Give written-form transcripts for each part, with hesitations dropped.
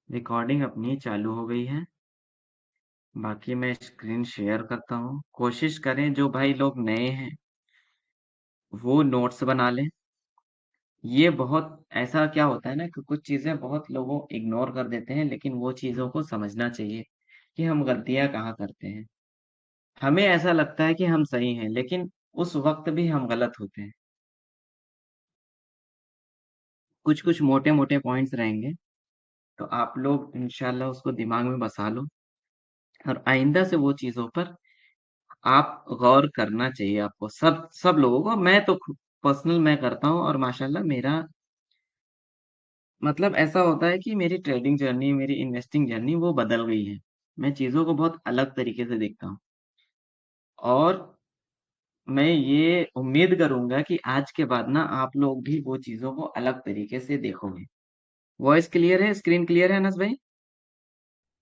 Recording अपनी चालू हो गई है। बाकी मैं स्क्रीन शेयर करता हूँ। कोशिश करें जो भाई लोग नए हैं वो नोट्स बना लें। ये बहुत ऐसा क्या होता है ना कि कुछ चीज़ें बहुत लोगों इग्नोर कर देते हैं, लेकिन वो चीज़ों को समझना चाहिए कि हम गलतियाँ कहाँ करते हैं। हमें ऐसा लगता है कि हम सही हैं, लेकिन उस वक्त भी हम गलत होते हैं। कुछ कुछ मोटे मोटे पॉइंट्स रहेंगे, तो आप लोग इंशाल्लाह उसको दिमाग में बसा लो, और आइंदा से वो चीज़ों पर आप गौर करना चाहिए आपको, सब सब लोगों को। मैं तो पर्सनल मैं करता हूँ, और माशाल्लाह मेरा मतलब ऐसा होता है कि मेरी ट्रेडिंग जर्नी, मेरी इन्वेस्टिंग जर्नी वो बदल गई है। मैं चीज़ों को बहुत अलग तरीके से देखता हूँ, और मैं ये उम्मीद करूंगा कि आज के बाद ना आप लोग भी वो चीज़ों को अलग तरीके से देखोगे। वॉइस क्लियर है? स्क्रीन क्लियर है अनस भाई?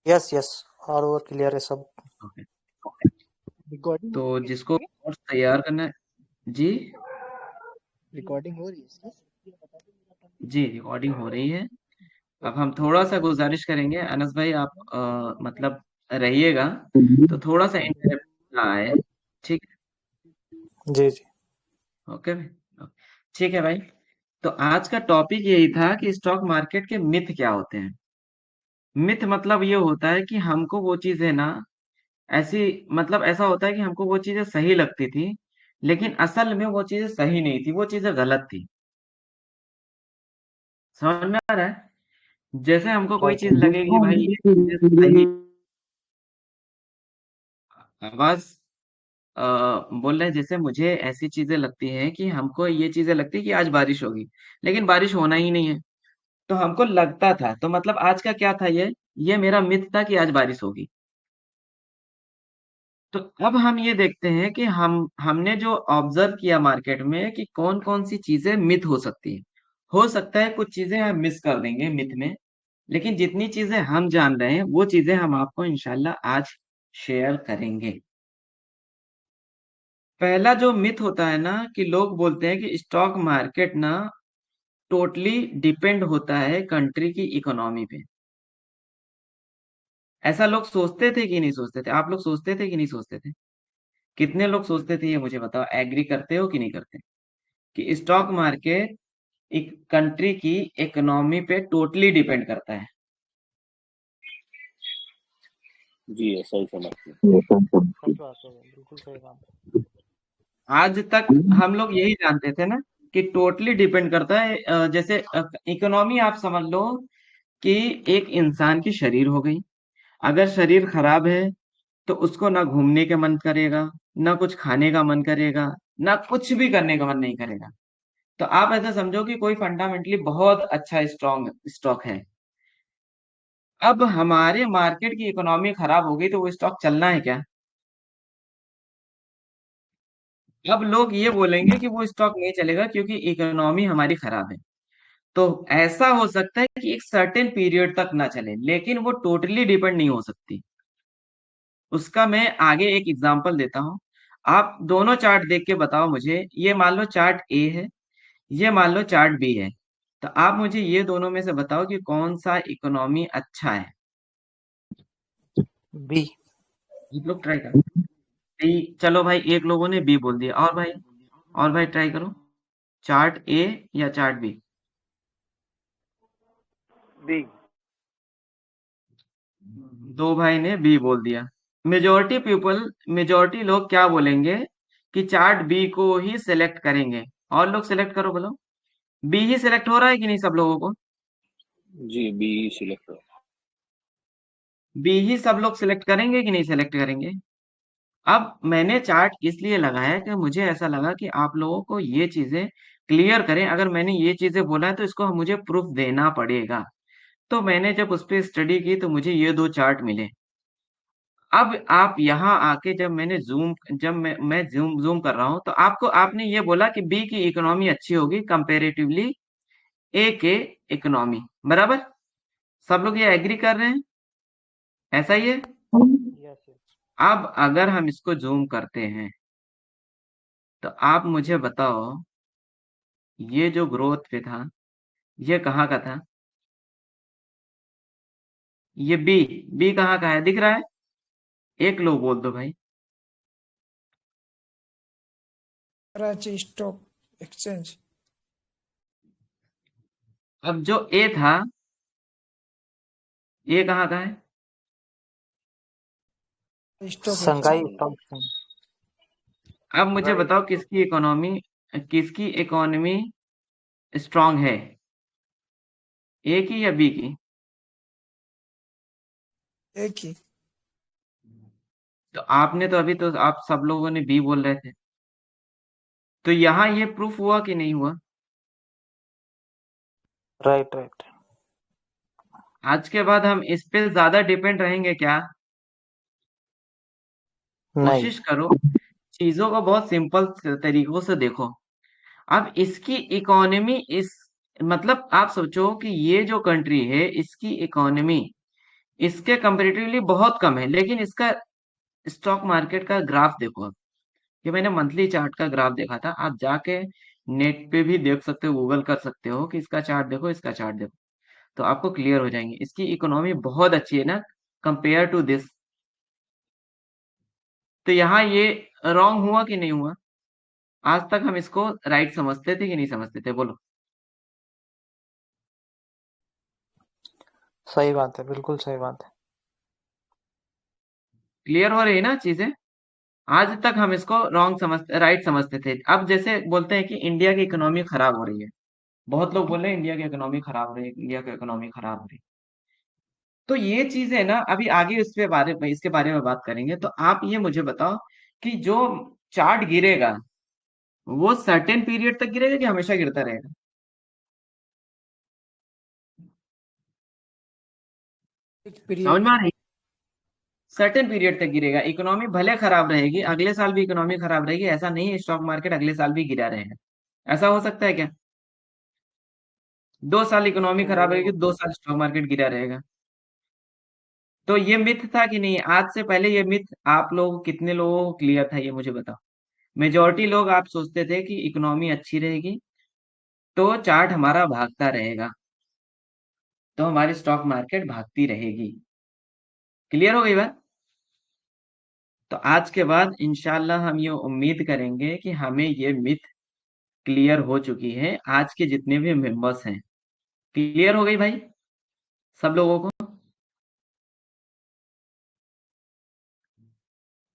यस यस, और ओवर क्लियर है सब। ओके। रिकॉर्डिंग तो हो रही है जिसको इसकी? नोट्स तैयार करना है। जी। रिकॉर्डिंग हो रही है इसकी? जी, रिकॉर्डिंग हो रही है। अब हम थोड़ा सा गुजारिश करेंगे अनस भाई, आप मतलब रहिएगा, तो थोड़ा सा इंटरप्ट ना आए। ठीक जी जी। है? ओके भाई। ठीक है भाई। तो आज का टॉपिक यही था कि स्टॉक मार्केट के मिथ क्या होते हैं। मिथ मतलब ये होता है कि हमको वो चीजें ना ऐसी, मतलब ऐसा होता है कि हमको वो चीजें सही लगती थी, लेकिन असल में वो चीजें सही नहीं थी, वो चीजें गलत थी। समझ में आ रहा है? जैसे हमको कोई चीज लगेगी भाई ये चीजें सही। आवाज बोल रहे हैं, जैसे मुझे ऐसी चीजें लगती हैं कि हमको ये चीजें लगती है कि आज बारिश होगी, लेकिन बारिश होना ही नहीं है। तो हमको लगता था, तो मतलब आज का क्या था, ये मेरा मिथ था कि आज बारिश होगी। तो अब हम ये देखते हैं कि हमने जो ऑब्जर्व किया मार्केट में कि कौन कौन सी चीजें मिथ हो सकती है। हो सकता है कुछ चीजें हम मिस कर देंगे मिथ में, लेकिन जितनी चीजें हम जान रहे हैं वो चीजें हम आपको इंशाल्लाह आज शेयर करेंगे। पहला जो मिथ होता है ना, कि लोग बोलते हैं कि स्टॉक मार्केट ना टोटली डिपेंड होता है कंट्री की इकोनॉमी पे। ऐसा लोग सोचते थे कि नहीं सोचते थे? आप लोग सोचते थे कि नहीं सोचते थे? कितने लोग सोचते थे ये मुझे बताओ, एग्री करते हो कि नहीं करते, कि स्टॉक मार्केट एक कंट्री की इकोनॉमी पे टोटली डिपेंड करता है? जी ऐसा ही समझते हैं। सच बात है, बिल्कुल सही बात। आज तक हम लोग यही जानते थे ना कि टोटली डिपेंड करता है। जैसे इकोनॉमी आप समझ लो कि एक इंसान की शरीर हो गई। अगर शरीर खराब है तो उसको ना घूमने का मन करेगा, ना कुछ खाने का मन करेगा, ना कुछ भी करने का मन नहीं करेगा। तो आप ऐसा समझो कि कोई फंडामेंटली बहुत अच्छा स्ट्रॉन्ग स्टॉक है। अब हमारे मार्केट की इकोनॉमी खराब हो गई तो वो स्टॉक चलना है क्या? अब लोग ये बोलेंगे कि वो स्टॉक नहीं चलेगा क्योंकि इकोनॉमी हमारी खराब है। तो ऐसा हो सकता है कि एक सर्टेन पीरियड तक ना चले, लेकिन वो टोटली डिपेंड नहीं हो सकती। उसका मैं आगे एक एग्जांपल देता हूँ। आप दोनों चार्ट देख के बताओ मुझे, ये मान लो चार्ट ए है, ये मान लो चार्ट बी है। तो आप मुझे ये दोनों में से बताओ कि कौन सा इकोनॉमी अच्छा है। बी। आप लोग ट्राई करो। बी। चलो भाई, एक लोगों ने बी बोल दिया, और भाई? और भाई ट्राई करो। चार्ट ए या चार्ट बी? बी। दो भाई ने बी बोल दिया। मेजोरिटी लोग क्या बोलेंगे कि चार्ट बी को ही सिलेक्ट करेंगे। और लोग सिलेक्ट करो, बोलो। बी ही सिलेक्ट हो रहा है कि नहीं सब लोगों को? जी बी सिलेक्ट हो। बी ही सब लोग सिलेक्ट करेंगे कि नहीं सिलेक्ट करेंगे? अब मैंने चार्ट इसलिए लगाया कि मुझे ऐसा लगा कि आप लोगों को ये चीजें क्लियर करें। अगर मैंने ये चीजें बोला है तो इसको मुझे प्रूफ देना पड़ेगा। तो मैंने जब उस पर स्टडी की तो मुझे ये दो चार्ट मिले। अब आप यहाँ आके जब मैं जूम कर रहा हूँ, तो आपको आपने ये बोला कि बी की इकोनॉमी अच्छी होगी कंपेरेटिवली ए के इकोनॉमी, बराबर? सब लोग ये एग्री कर रहे हैं? ऐसा ही है। Yes yes. अब अगर हम इसको जूम करते हैं तो आप मुझे बताओ, ये जो ग्रोथ पे था, ये कहाँ का था? ये बी, बी कहाँ का है दिख रहा है? एक लोग बोल दो भाई। Karachi stock exchange. अब जो ए था, ये कहाँ का है? स्टॉक संघाई एक्सचेंज। Stock exchange. अब मुझे राइट। बताओ किसकी इकोनॉमी स्ट्रांग है, ए की या बी की? एक ही। तो आपने तो अभी तो आप सब लोगों ने बी बोल रहे थे, तो यहाँ ये प्रूफ हुआ कि नहीं हुआ? Right right. आज के बाद हम इस पे ज्यादा डिपेंड रहेंगे क्या? नहीं। कोशिश करो चीजों को बहुत सिंपल तरीकों से देखो। अब इसकी इकोनॉमी इस मतलब आप सोचो कि ये जो कंट्री है इसकी इकोनॉमी इसके कंपैरेटिवली बहुत कम है, लेकिन इसका स्टॉक मार्केट का ग्राफ देखो। अब ये मैंने मंथली चार्ट का ग्राफ देखा था, आप जाके नेट पे भी देख सकते हो, गूगल कर सकते हो कि इसका चार्ट देखो, इसका चार्ट देखो, तो आपको क्लियर हो जाएंगे इसकी इकोनॉमी बहुत अच्छी है ना कंपेयर टू दिस। तो यहाँ ये रॉन्ग हुआ कि नहीं हुआ? आज तक हम इसको राइट समझते थे कि नहीं समझते थे, बोलो। सही बात है, बिल्कुल सही बात है। क्लियर हो रही है ना चीजें? आज तक हम इसको रॉन्ग राइट समझते थे। अब जैसे बोलते हैं कि इंडिया की इकोनॉमी खराब हो रही है, बहुत लोग बोल रहे हैं इंडिया की इकोनॉमी खराब हो रही है, इंडिया की इकोनॉमी खराब हो रही है। तो ये चीजें ना अभी आगे इसके बारे में बात करेंगे। तो आप ये मुझे बताओ कि जो चार्ट गिरेगा वो सर्टेन पीरियड तक गिरेगा कि हमेशा गिरता रहेगा? एक समझ पीरियड में आ तक। रही? सर्टेन पीरियड तक गिरेगा, इकोनॉमी भले खराब रहेगी, अगले साल भी इकोनॉमी खराब रहेगी, ऐसा नहीं है स्टॉक मार्केट अगले साल भी गिरा रहेगा। ऐसा हो सकता है क्या? 2 साल इकोनॉमी खराब रहेगी, वो 2 साल स्टॉक मार्केट गिरा रहेगा? तो ये मिथ था कि नहीं? आज से पहले ये मिथ आप लोग कितने लोगों को क्लियर था, ये मुझे बताओ। मेजोरिटी लोग आप सोचते थे कि इकोनॉमी अच्छी रहेगी तो चार्ट हमारा भागता रहेगा, तो हमारी स्टॉक मार्केट भागती रहेगी। क्लियर हो गई बात? तो आज के बाद इंशाल्लाह हम ये उम्मीद करेंगे कि हमें ये मिथ क्लियर हो चुकी है, आज के जितने भी मेंबर्स हैं। क्लियर हो गई भाई सब लोगों को?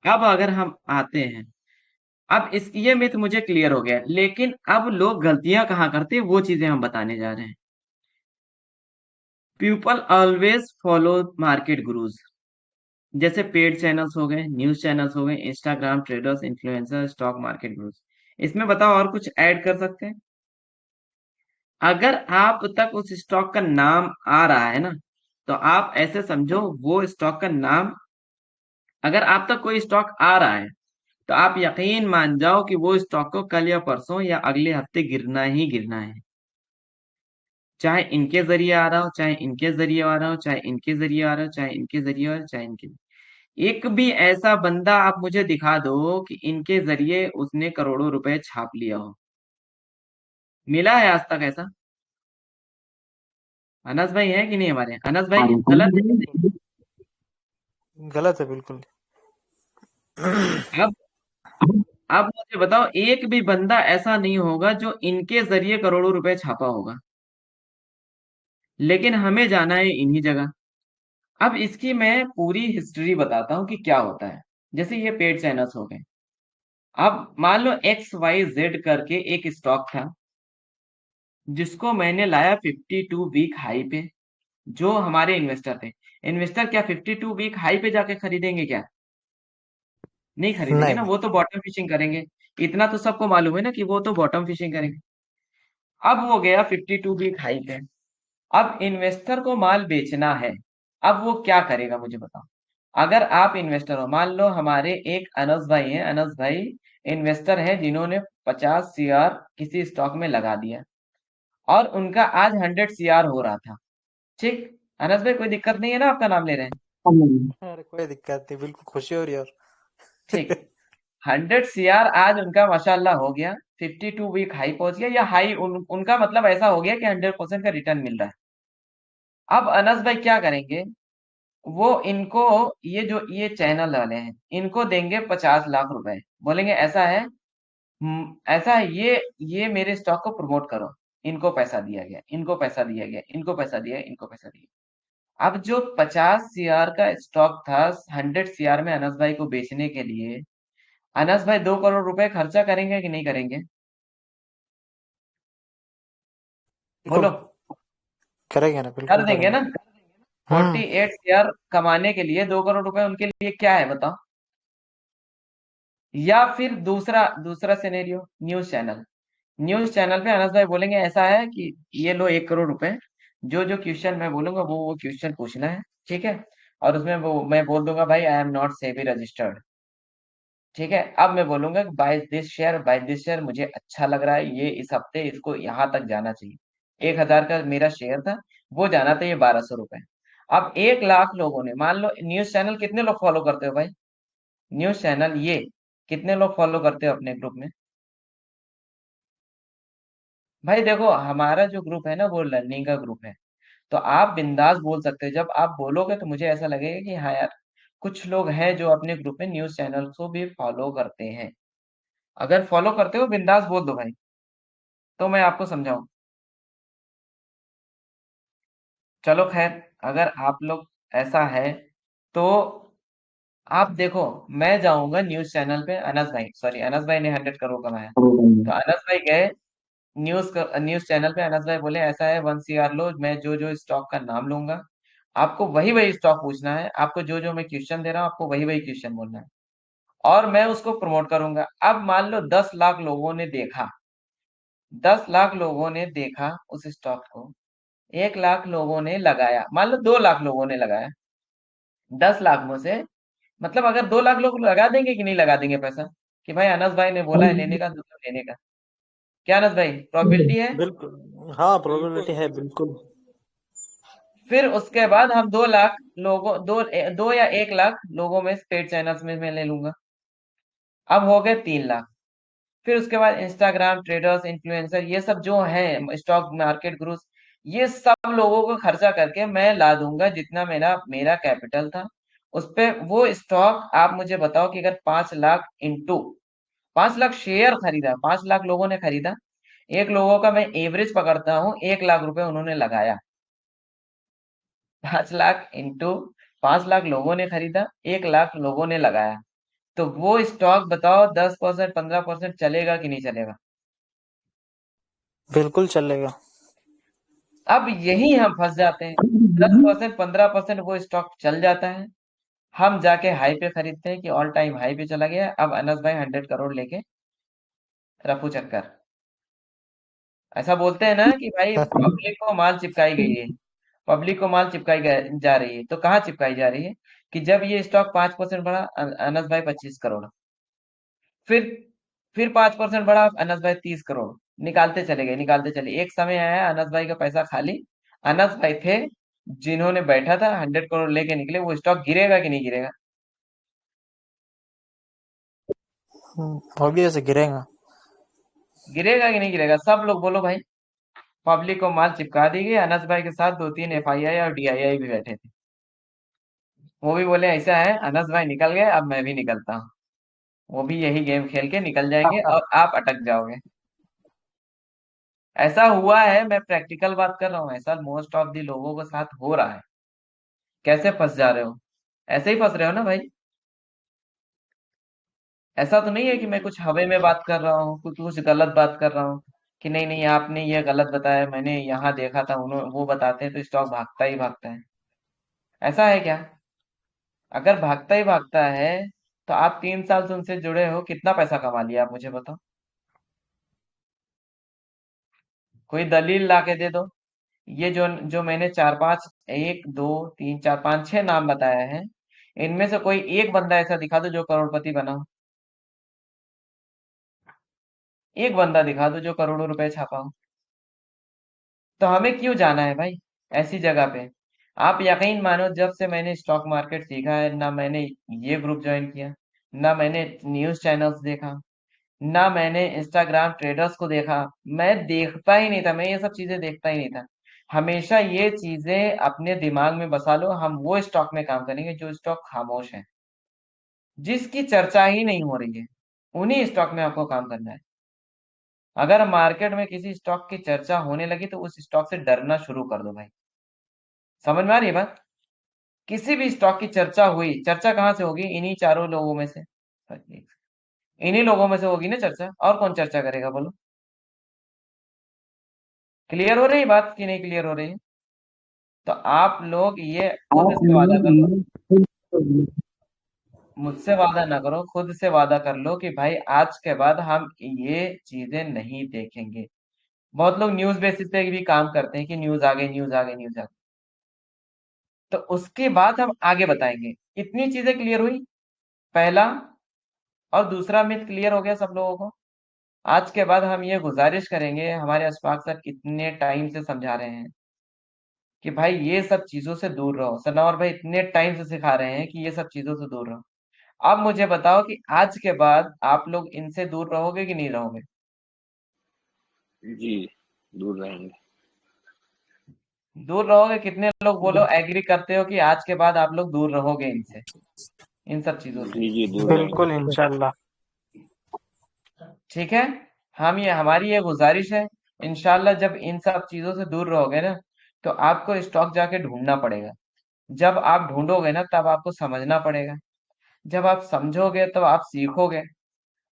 अब अगर हम आते हैं, अब इस ये मिथ मुझे क्लियर हो गया, लेकिन अब लोग गलतियां कहाँ करते हैं वो चीजें हम बताने जा रहे हैं। People always follow market gurus, जैसे पेड चैनल्स हो गए, न्यूज चैनल्स हो गए, Instagram traders, influencer, stock market gurus. इसमें बताओ और कुछ ऐड कर सकते हैं? अगर आप तक उस स्टॉक का नाम आ रहा है ना, तो आप ऐसे समझो वो स्टॉक का नाम, अगर आप तक कोई स्टॉक आ रहा है तो आप यकीन मान जाओ कि वो स्टॉक को कल या परसों या अगले हफ्ते गिरना ही गिरना है। चाहे इनके जरिए आ रहा हो, चाहे इनके जरिए आ रहा हो, चाहे इनके जरिए आ रहा हो, चाहे इनके जरिए आ रहा हो, चाहे इनके। एक भी ऐसा बंदा आप मुझे दिखा दो कि इनके जरिए उसने करोड़ों रुपए छाप लिया हो, मिला है आज तक ऐसा? अनस भाई है कि नहीं हमारे यहाँ? अनस भाई गलत है कि नहीं? गलत है बिल्कुल। अब अब मुझे बताओ एक भी बंदा ऐसा नहीं होगा जो इनके जरिए करोड़ों रुपए छापा होगा, लेकिन हमें जाना है इन्हीं जगह। अब इसकी मैं पूरी हिस्ट्री बताता हूँ कि क्या होता है। जैसे ये पेड चैनल्स हो गए, अब मान लो XYZ करके एक स्टॉक था जिसको मैंने लाया 52 वीक हाई पे। जो हमारे इन्वेस्टर थे, इन्वेस्टर क्या 52 वीक हाई पे जाके खरीदेंगे क्या? नहीं खरीदेंगे ना, नहीं। वो तो बॉटम फिशिंग करेंगे। इतना तो सबको मालूम है ना कि वो तो बॉटम फिशिंग करेंगे। अब वो गया 52 वीक हाई पे, अब इन्वेस्टर को माल बेचना है। अब वो क्या करेगा मुझे बताओ? अगर आप इन्वेस्टर हो, मान लो हमारे एक अनस भाई हैं, अनस भाई इन्वेस्टर हैं जिन्होंने 50 CR किसी स्टॉक में लगा दिया और उनका आज 100 CR हो रहा था। ठीक, अनस भाई कोई दिक्कत नहीं है ना, आपका नाम ले रहे हैं? अरे कोई दिक्कत नहीं, बिल्कुल खुशी हो रही है। और ठीक, 100 CR आज उनका माशाल्लाह हो गया, 52 वीक हाई पहुंच गया, या हाई उनका मतलब ऐसा हो गया कि 100% का रिटर्न मिल रहा है। अब अनस भाई क्या करेंगे? वो इनको, ये चैनल वाले हैं, इनको देंगे 50 लाख रुपए। बोलेंगे ऐसा है, ऐसा है, ये मेरे स्टॉक को प्रमोट करो। इनको पैसा दिया गया, इनको पैसा दिया गया, इनको पैसा दिया, इनको पैसा दिया। अब जो 50 CR का स्टॉक था 100 CR में अनस भाई को बेचने के लिए, अनस भाई 2 करोड़ रुपए खर्चा करेंगे कि नहीं करेंगे? बिल्कुल बोलो। करेंगे ना, कर बिल्कुल देंगे करेंगे। ना? हम्म 48 CR कमाने के लिए 2 करोड़ रुपए उनके लिए क्या है बताओ? या फिर दूसरा दूसरा scenario, news channel. News channel पे अनस भाई बोलेंगे ऐसा है कि ये लो 1 करोड़ रुपए, जो जो क्वेश्चन मैं बोलूंगा वो क्वेश्चन पूछना है, ठीक है? और उसमें वो मैं बोल दूंगा भाई I am not SEBI registered, ठीक है? अब मैं बोलूंगा कि बाय दिस शेयर मुझे अच्छा लग रहा है, ये इस हफ्ते इसको यहां तक जाना चाहिए। 1,000 का मेरा शेयर था, वो जाना था ये 1,200 रुपए। अब 1 लाख लोगों ने, मान लो न्यूज चैनल कितने लोग फॉलो करते हो भाई? न्यूज चैनल ये कितने लोग फॉलो करते हो अपने ग्रुप में? भाई देखो, हमारा जो ग्रुप है ना वो लर्निंग का ग्रुप है। तो आप बिंदास बोल सकते हो, जब आप बोलोगे तो मुझे ऐसा लगेगा कि हाँ यार, कुछ लोग हैं जो अपने ग्रुप में न्यूज चैनल को भी फॉलो करते हैं। अगर फॉलो करते हो बिंदास बोल दो भाई, तो मैं आपको समझाऊं। चलो खैर, अगर आप लोग ऐसा है तो आप देखो, मैं जाऊंगा न्यूज चैनल पे। अनस भाई ने 100 करोड़ कमाया, तो अनस भाई गए न्यूज चैनल पे। अनस भाई बोले ऐसा है 1 CR लो, मैं जो जो स्टॉक का नाम लूंगा, आपको वही वही स्टॉक पूछना है, आपको जो जो मैं क्वेश्चन दे रहा हूँ आपको वही वही क्वेश्चन बोलना है, और मैं उसको प्रमोट करूंगा। अब मान लो 10 लाख लोगों ने देखा, 10 लाख लोगों ने देखा उस स्टॉक को, 1 लाख लोगों ने लगाया, मान लो 2 लाख लोगों ने लगाया, 10 लाख में से, मतलब अगर 2 लाख लोग लगा देंगे कि नहीं लगा देंगे पैसा, कि भाई अनस भाई ने बोला है लेने का तो लेने का, क्या अनस भाई प्रोबेबिलिटी है? बिल्कुल हाँ, प्रोबेबिलिटी है बिल्कुल। फिर उसके बाद हम 2 लाख लोगों, दो या 1 लाख लोगों में पेड चैनल्स में मैं ले लूंगा। अब हो गए 3 लाख। फिर उसके बाद इंस्टाग्राम ट्रेडर्स इन्फ्लुएंसर ये सब जो हैं, स्टॉक मार्केट गुरुज, ये सब लोगों को खर्चा करके मैं ला दूंगा जितना मेरा मेरा कैपिटल था उस पे वो स्टॉक। आप मुझे बताओ कि अगर 5 लाख इंटू 5 लाख शेयर खरीदा, 5 लाख लोगों ने खरीदा, एक लोगों का मैं एवरेज पकड़ता हूँ, 1 लाख रुपए उन्होंने लगाया। 5 लाख इंटू 5 लाख लोगों ने खरीदा, 1 लाख लोगों ने लगाया, तो वो स्टॉक बताओ 10% 15% चलेगा कि नहीं चलेगा? बिल्कुल चलेगा। अब यही हम फंस जाते हैं। 10% 15% वो स्टॉक चल जाता है, हम जाके हाई पे खरीदते हैं कि ऑल टाइम हाई पे चला गया, अब अनस भाई 100 करोड़ लेके रफू चक्कर। ऐसा बोलते हैं ना कि भाई पब्लिक को माल चिपकाई गई है, पब्लिक को माल जा रही है, तो कहाँ चिपकाई जा रही है? कि जब ये स्टॉक 5% बढ़ा, अनस भाई 25 करोड़, फिर 5% बढ़ा, अनस भाई 30 करोड़, निकालते चले गए, निकालते चले। एक समय आया अनस भाई का पैसा खाली, अनस भाई थे जिन्होंने बैठा था 100 करोड़ लेके निकले, वो स्टॉक गिरेगा कि नहीं गिरेगा? ऑब्वियस गिरेगा। गिरेगा कि नहीं गिरेगा? सब लोग बोलो भाई। पब्लिक को माल चिपका दी गई, अनस भाई के साथ 2-3 FII और DII भी बैठे थे, वो भी बोले ऐसा है अनस भाई निकल गए, अब मैं भी निकलता हूँ। वो भी यही गेम खेल के निकल जाएंगे और आप अटक जाओगे। ऐसा हुआ है, मैं प्रैक्टिकल बात कर रहा हूँ, ऐसा मोस्ट ऑफ दी लोगों के साथ हो रहा है। कैसे फंस जा रहे हो? ऐसे ही फंस रहे हो ना भाई। ऐसा तो नहीं है कि मैं कुछ हवा में बात कर रहा हूँ, कुछ कुछ गलत बात कर रहा हूँ, कि नहीं नहीं आपने ये गलत बताया, मैंने यहाँ देखा था, उन्होंने वो बताते हैं तो स्टॉक भागता ही भागता है। ऐसा है क्या? अगर भागता ही भागता है तो आप 3 साल से उनसे जुड़े हो, कितना पैसा कमा लिया आप मुझे बताओ? कोई दलील ला के दे दो। ये जो जो मैंने चार पांच, 1 2 3 4 5 6 नाम बताया है, इनमें से कोई एक बंदा ऐसा दिखा दो जो करोड़पति बना हो। एक बंदा दिखा दो जो करोड़ों रुपए छापा हो। तो हमें क्यों जाना है भाई ऐसी जगह पे? आप यकीन मानो, जब से मैंने स्टॉक मार्केट सीखा है, ना मैंने ये ग्रुप ज्वाइन किया, ना मैंने न्यूज चैनल्स देखा, ना मैंने इंस्टाग्राम ट्रेडर्स को देखा। मैं देखता ही नहीं था, मैं ये सब चीजें देखता ही नहीं था। हमेशा ये चीजें अपने दिमाग में बसा लो, हम वो स्टॉक में काम करेंगे जो स्टॉक खामोश है, जिसकी चर्चा ही नहीं हो रही है, उन्हीं स्टॉक में आपको काम करना है। अगर मार्केट में किसी स्टॉक की चर्चा होने लगी तो उस स्टॉक से डरना शुरू कर दो भाई। समझ में आ रही है बात? किसी भी स्टॉक की चर्चा हुई, चर्चा कहाँ से होगी? इन्हीं चारों लोगों में से, इन्हीं लोगों में से होगी ना चर्चा, और कौन चर्चा करेगा बोलो? क्लियर हो रही है बात कि नहीं क्लियर हो रही है? तो आप लोग ये खुद से वादा कर लो, मुझसे वादा ना करो, खुद से वादा कर लो कि भाई आज के बाद हम ये चीजें नहीं देखेंगे। बहुत लोग न्यूज बेसिस पे भी काम करते हैं कि न्यूज आ गई, न्यूज आ गई, न्यूज आ गई। तो उसके बाद हम आगे बताएंगे। इतनी चीजें क्लियर हुई, पहला। और दूसरा मिथ क्लियर हो गया सब लोगों को। आज के बाद हम ये गुजारिश करेंगे, हमारे अशफाक सर कितने टाइम से समझा रहे हैं कि भाई ये सब चीजों से दूर रहो। सनावर भाई इतने टाइम से सिखा रहे हैं कि ये सब चीजों से दूर रहो। अब मुझे बताओ कि आज के बाद आप लोग इनसे दूर रहोगे कि नहीं रहोगे? जी, दूर रहेंगे। दूर रहोगे? कितने लोग बोलो एग्री करते हो कि आज के बाद आप लोग दूर रहोगे इनसे, इन सब चीजों से? जी, दूर रहेंगे। बिल्कुल इंशाल्लाह। ठीक है। हम ये हमारी ये गुजारिश है, इंशाल्लाह जब इन सब चीजों से दूर रहोगे ना, तो आपको स्टॉक जाके ढूंढना पड़ेगा। जब आप ढूंढोगे ना, तब आपको समझना पड़ेगा। जब आप समझोगे तब आप सीखोगे।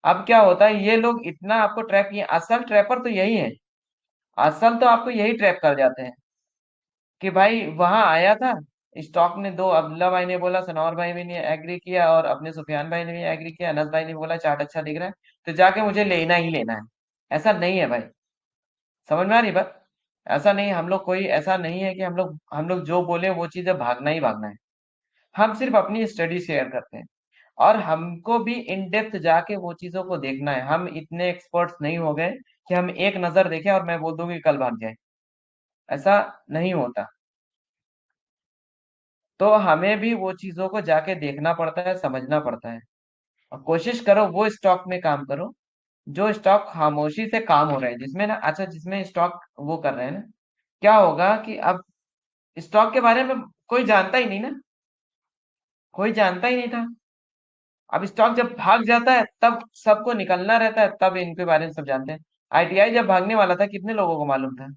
अब क्या होता है, ये लोग इतना आपको ट्रैप किए, असल ट्रैपर तो यही है। असल तो आपको यही ट्रैप कर जाते हैं कि भाई वहां आया था, स्टॉक ने दो, अब्दुल्ला भाई ने बोला, सनौर भाई भी ने एग्री किया, और अपने सुफियान भाई ने भी एग्री किया, अनस भाई ने बोला चार्ट अच्छा दिख रहा है, तो जाके मुझे लेना ही लेना है। ऐसा नहीं है भाई। समझ में आ रही बात? ऐसा नहीं, हम लोग कोई ऐसा नहीं है कि हम लोग जो बोले वो चीजें भागना ही भागना है। हम सिर्फ अपनी स्टडी शेयर करते हैं, और हमको भी इन डेप्थ जाके वो चीजों को देखना है। हम इतने एक्सपर्ट्स नहीं हो गए कि हम एक नजर देखें और मैं बोल दूं कि कल भाग जाए। ऐसा नहीं होता। तो हमें भी वो चीजों को जाके देखना पड़ता है, समझना पड़ता है। और कोशिश करो वो स्टॉक में काम करो जो स्टॉक खामोशी से काम हो रहे हैं, जिसमें ना, अच्छा, जिसमें स्टॉक वो कर रहे हैं ना, क्या होगा कि अब स्टॉक के बारे में कोई जानता ही नहीं ना, कोई जानता ही नहीं था। अब स्टॉक जब भाग जाता है तब सबको निकलना रहता है, तब इनके बारे में सब जानते हैं। आईटीआई जब भागने वाला था, कितने लोगों को मालूम था?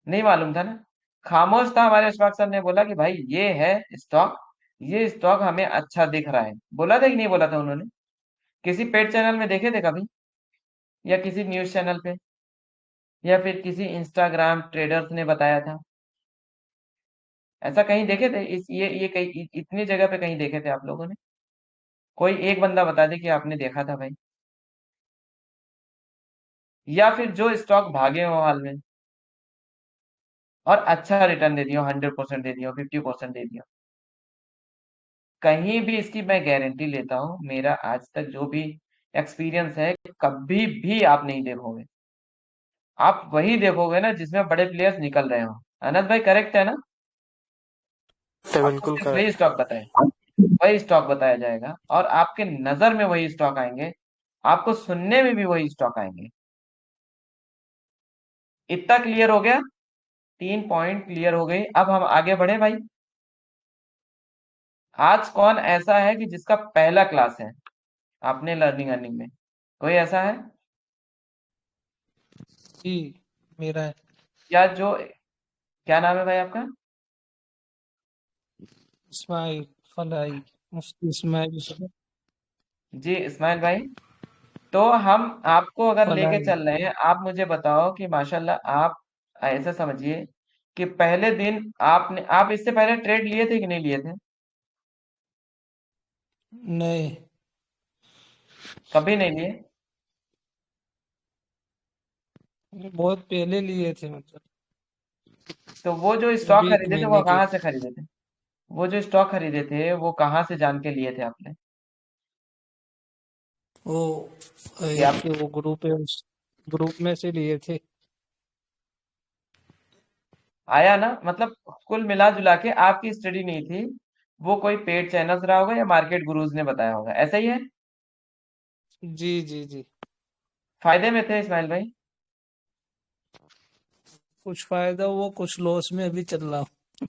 नहीं मालूम था ना। खामोश था। हमारे अशफाक सर ने बोला कि भाई ये है स्टॉक, ये स्टॉक हमें अच्छा दिख रहा है। बोला था कि नहीं बोला था उन्होंने? किसी पेड चैनल में देखे थे कभी, या किसी न्यूज चैनल पे, या फिर किसी इंस्टाग्राम ट्रेडर्स ने बताया था? ऐसा कहीं देखे थे? ये कहीं इतनी जगह पे कहीं देखे थे आप लोगों ने? कोई एक बंदा बता दे कि आपने देखा था भाई। या फिर जो स्टॉक भागे हो हाल में और अच्छा रिटर्न दे दियो, 100% दे दियो, 50% दे दियो, कहीं भी इसकी मैं गारंटी लेता हूँ, मेरा आज तक जो भी एक्सपीरियंस है, कभी भी आप नहीं देखोगे। आप वही देखोगे ना जिसमें बड़े प्लेयर्स निकल रहे हो। अनंत भाई करेक्ट है ना? तो आपको बिल्कुल सिर्फ वही करेक्ट। स्टॉक बताए, वही स्टॉक बताया जाएगा, और आपके नजर में वही स्टॉक आएंगे, आपको सुनने में भी वही स्टॉक आएंगे। इतना क्लियर हो गया? 3 पॉइंट क्लियर हो गई। अब हम आगे बढ़े भाई। आज कौन ऐसा है कि जिसका पहला क्लास है आपने लर्निंग अर्निंग में? कोई ऐसा है जी मेरा है। या जो, क्या नाम है भाई आपका? इस्माइल फलाई, मुफ्ती इस्माइल जी इस्माइल भाई। तो हम आपको अगर लेके फलाई। चल रहे हैं, आप मुझे बताओ कि माशाल्लाह आप ऐसा समझिए कि पहले दिन आप इससे पहले ट्रेड लिए थे कि नहीं लिए थे? नहीं, कभी नहीं लिए? बहुत पहले लिए थे मतलब। तो वो जो स्टॉक अभी एक खरीदे थे वो महीने के। कहाँ से खरीदे थे? वो जो स्टॉक खरीदे थे वो कहाँ से जान के लिए थे आपने? वो कि एक आप, वो ग्रुप है, उस ग्रुप में से लिए थे। आया ना, मतलब कुल मिला जुला के आपकी स्टडी नहीं थी, वो कोई पेड चैनल्स रहा होगा या मार्केट गुरुज ने बताया होगा, ऐसा ही है? जी जी जी। फायदे में थे इस्माइल भाई? कुछ फायदा हुआ, कुछ लॉस में अभी चल रहा हूँ।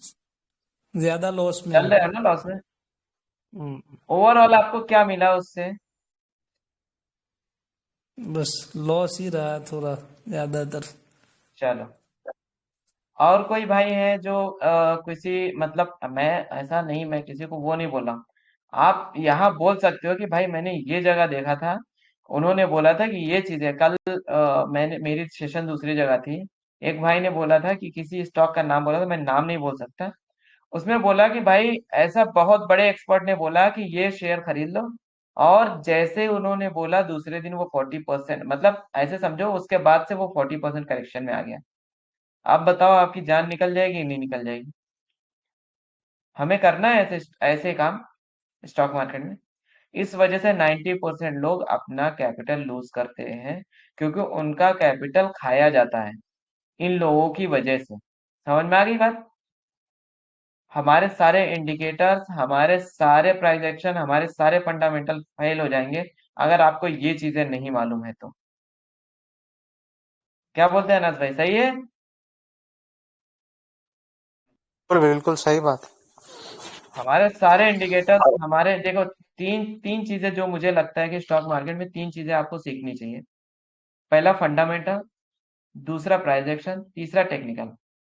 ज्यादा लॉस में चल हूँ। रहे हो ना लॉस में? हम्म, ओवरऑल आपको क्या मिला उससे? बस लॉस ही रहा थोड़ा ज्यादातर। चलो, और कोई भाई है जो किसी मतलब मैं ऐसा नहीं, मैं किसी को वो नहीं बोल रहा हूँ। आप यहाँ बोल सकते हो कि भाई मैंने ये जगह देखा था, उन्होंने बोला था कि ये चीज है। कल मैंने मेरी सेशन दूसरी जगह थी, एक भाई ने बोला था कि किसी स्टॉक का नाम बोला था, मैं नाम नहीं बोल सकता। उसमें बोला कि भाई ऐसा बहुत बड़े एक्सपर्ट ने बोला कि ये शेयर खरीद लो, और जैसे उन्होंने बोला दूसरे दिन वो 40%, मतलब ऐसे समझो उसके बाद से वो 40% करेक्शन में आ गया। आप बताओ आपकी जान निकल जाएगी नहीं निकल जाएगी? हमें करना है ऐसे ऐसे काम स्टॉक मार्केट में। इस वजह से 90% लोग अपना कैपिटल लूज करते हैं, क्योंकि उनका कैपिटल खाया जाता है इन लोगों की वजह से। समझ में आ गई बात? हमारे सारे इंडिकेटर्स, हमारे सारे प्राइस एक्शन, हमारे सारे फंडामेंटल फेल हो जाएंगे अगर आपको ये चीजें नहीं मालूम है तो। क्या बोलते हैं अनस भाई, सही है? बिल्कुल सही बात। हमारे सारे इंडिकेटर्स, हमारे देखो, तीन तीन चीजें जो मुझे लगता है कि स्टॉक मार्केट में तीन चीजें आपको सीखनी चाहिए। पहला फंडामेंटल, दूसरा प्राइस एक्शन, तीसरा टेक्निकल।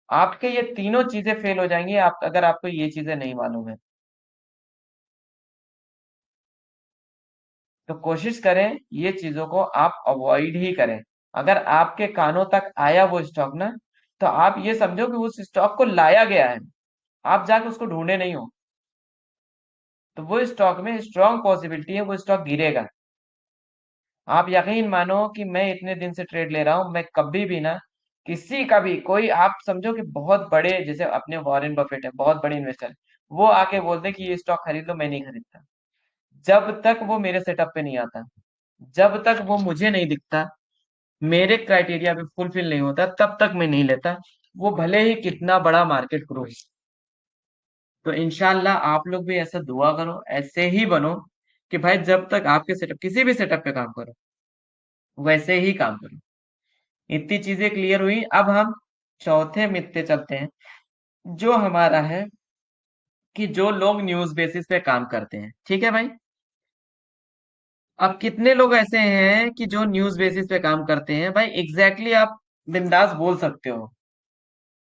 आपके ये तीनों चीजें फेल हो जाएंगी आप अगर आपको ये चीजें नहीं मालूम है। तो कोशिश करें ये चीजों को आप अवॉइड ही करें। अगर आपके कानों तक आया वो स्टॉक ना, तो आप ये समझो कि उस स्टॉक को लाया गया है, आप जाके उसको ढूंढे नहीं हो। तो वो स्टॉक में स्ट्रांग पॉसिबिलिटी है वो स्टॉक गिरेगा। आप यकीन मानो कि मैं इतने दिन से ट्रेड ले रहा हूं, मैं कभी भी ना किसी का भी, कोई आप समझो कि बहुत बड़े जैसे अपने वॉरेन बफेट है, बहुत बड़े इन्वेस्टर, वो आके बोलते हैं कि ये स्टॉक खरीद लो, मैं नहीं खरीदता। जब तक वो मेरे सेटअप पे नहीं आता, जब तक वो मुझे नहीं दिखता, मेरे क्राइटेरिया पे फुलफिल नहीं होता, तब तक मैं नहीं लेता, वो भले ही कितना बड़ा मार्केट ग्रो हो। तो इंशाल्लाह आप लोग भी ऐसा दुआ करो, ऐसे ही बनो कि भाई जब तक आपके सेटअप, किसी भी सेटअप पे काम करो वैसे ही काम करो। इतनी चीजें क्लियर हुई, अब हम चौथे मिथ पे चलते हैं, जो हमारा है कि जो लोग न्यूज बेसिस पे काम करते हैं। ठीक है भाई? अब कितने लोग ऐसे हैं कि जो न्यूज बेसिस पे काम करते हैं? भाई एग्जैक्टली आप बिंदास बोल सकते हो,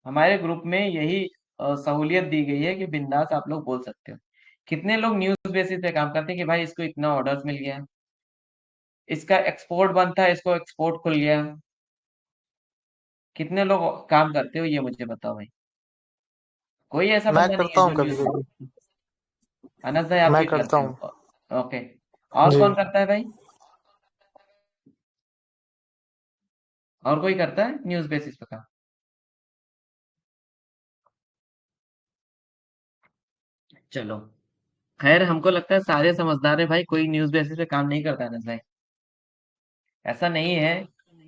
हमारे ग्रुप में यही सहूलियत दी गई है कि बिंदास आप लोग बोल सकते हो। कितने लोग न्यूज बेसिस पे काम करते हैं कि भाई इसको इतना ऑर्डर्स मिल गया, इसका एक्सपोर्ट बंद था, इसको एक्सपोर्ट खुल गया? कितने लोग काम करते हो ये मुझे बताओ भाई। कोई ऐसा मैं बंदा नहीं है करता जो हूँ कभी न्यूज, कभी। अनस भाई आप मैं भी करता करते हूँ। हो? ओके। और जी। कौन करता है भाई? और कोई करता है न्यूज बेसिस पे काम? चलो, खैर हमको लगता है सारे समझदार है भाई, कोई न्यूज बेसिस पे काम नहीं करता है अनस भाई। ऐसा नहीं है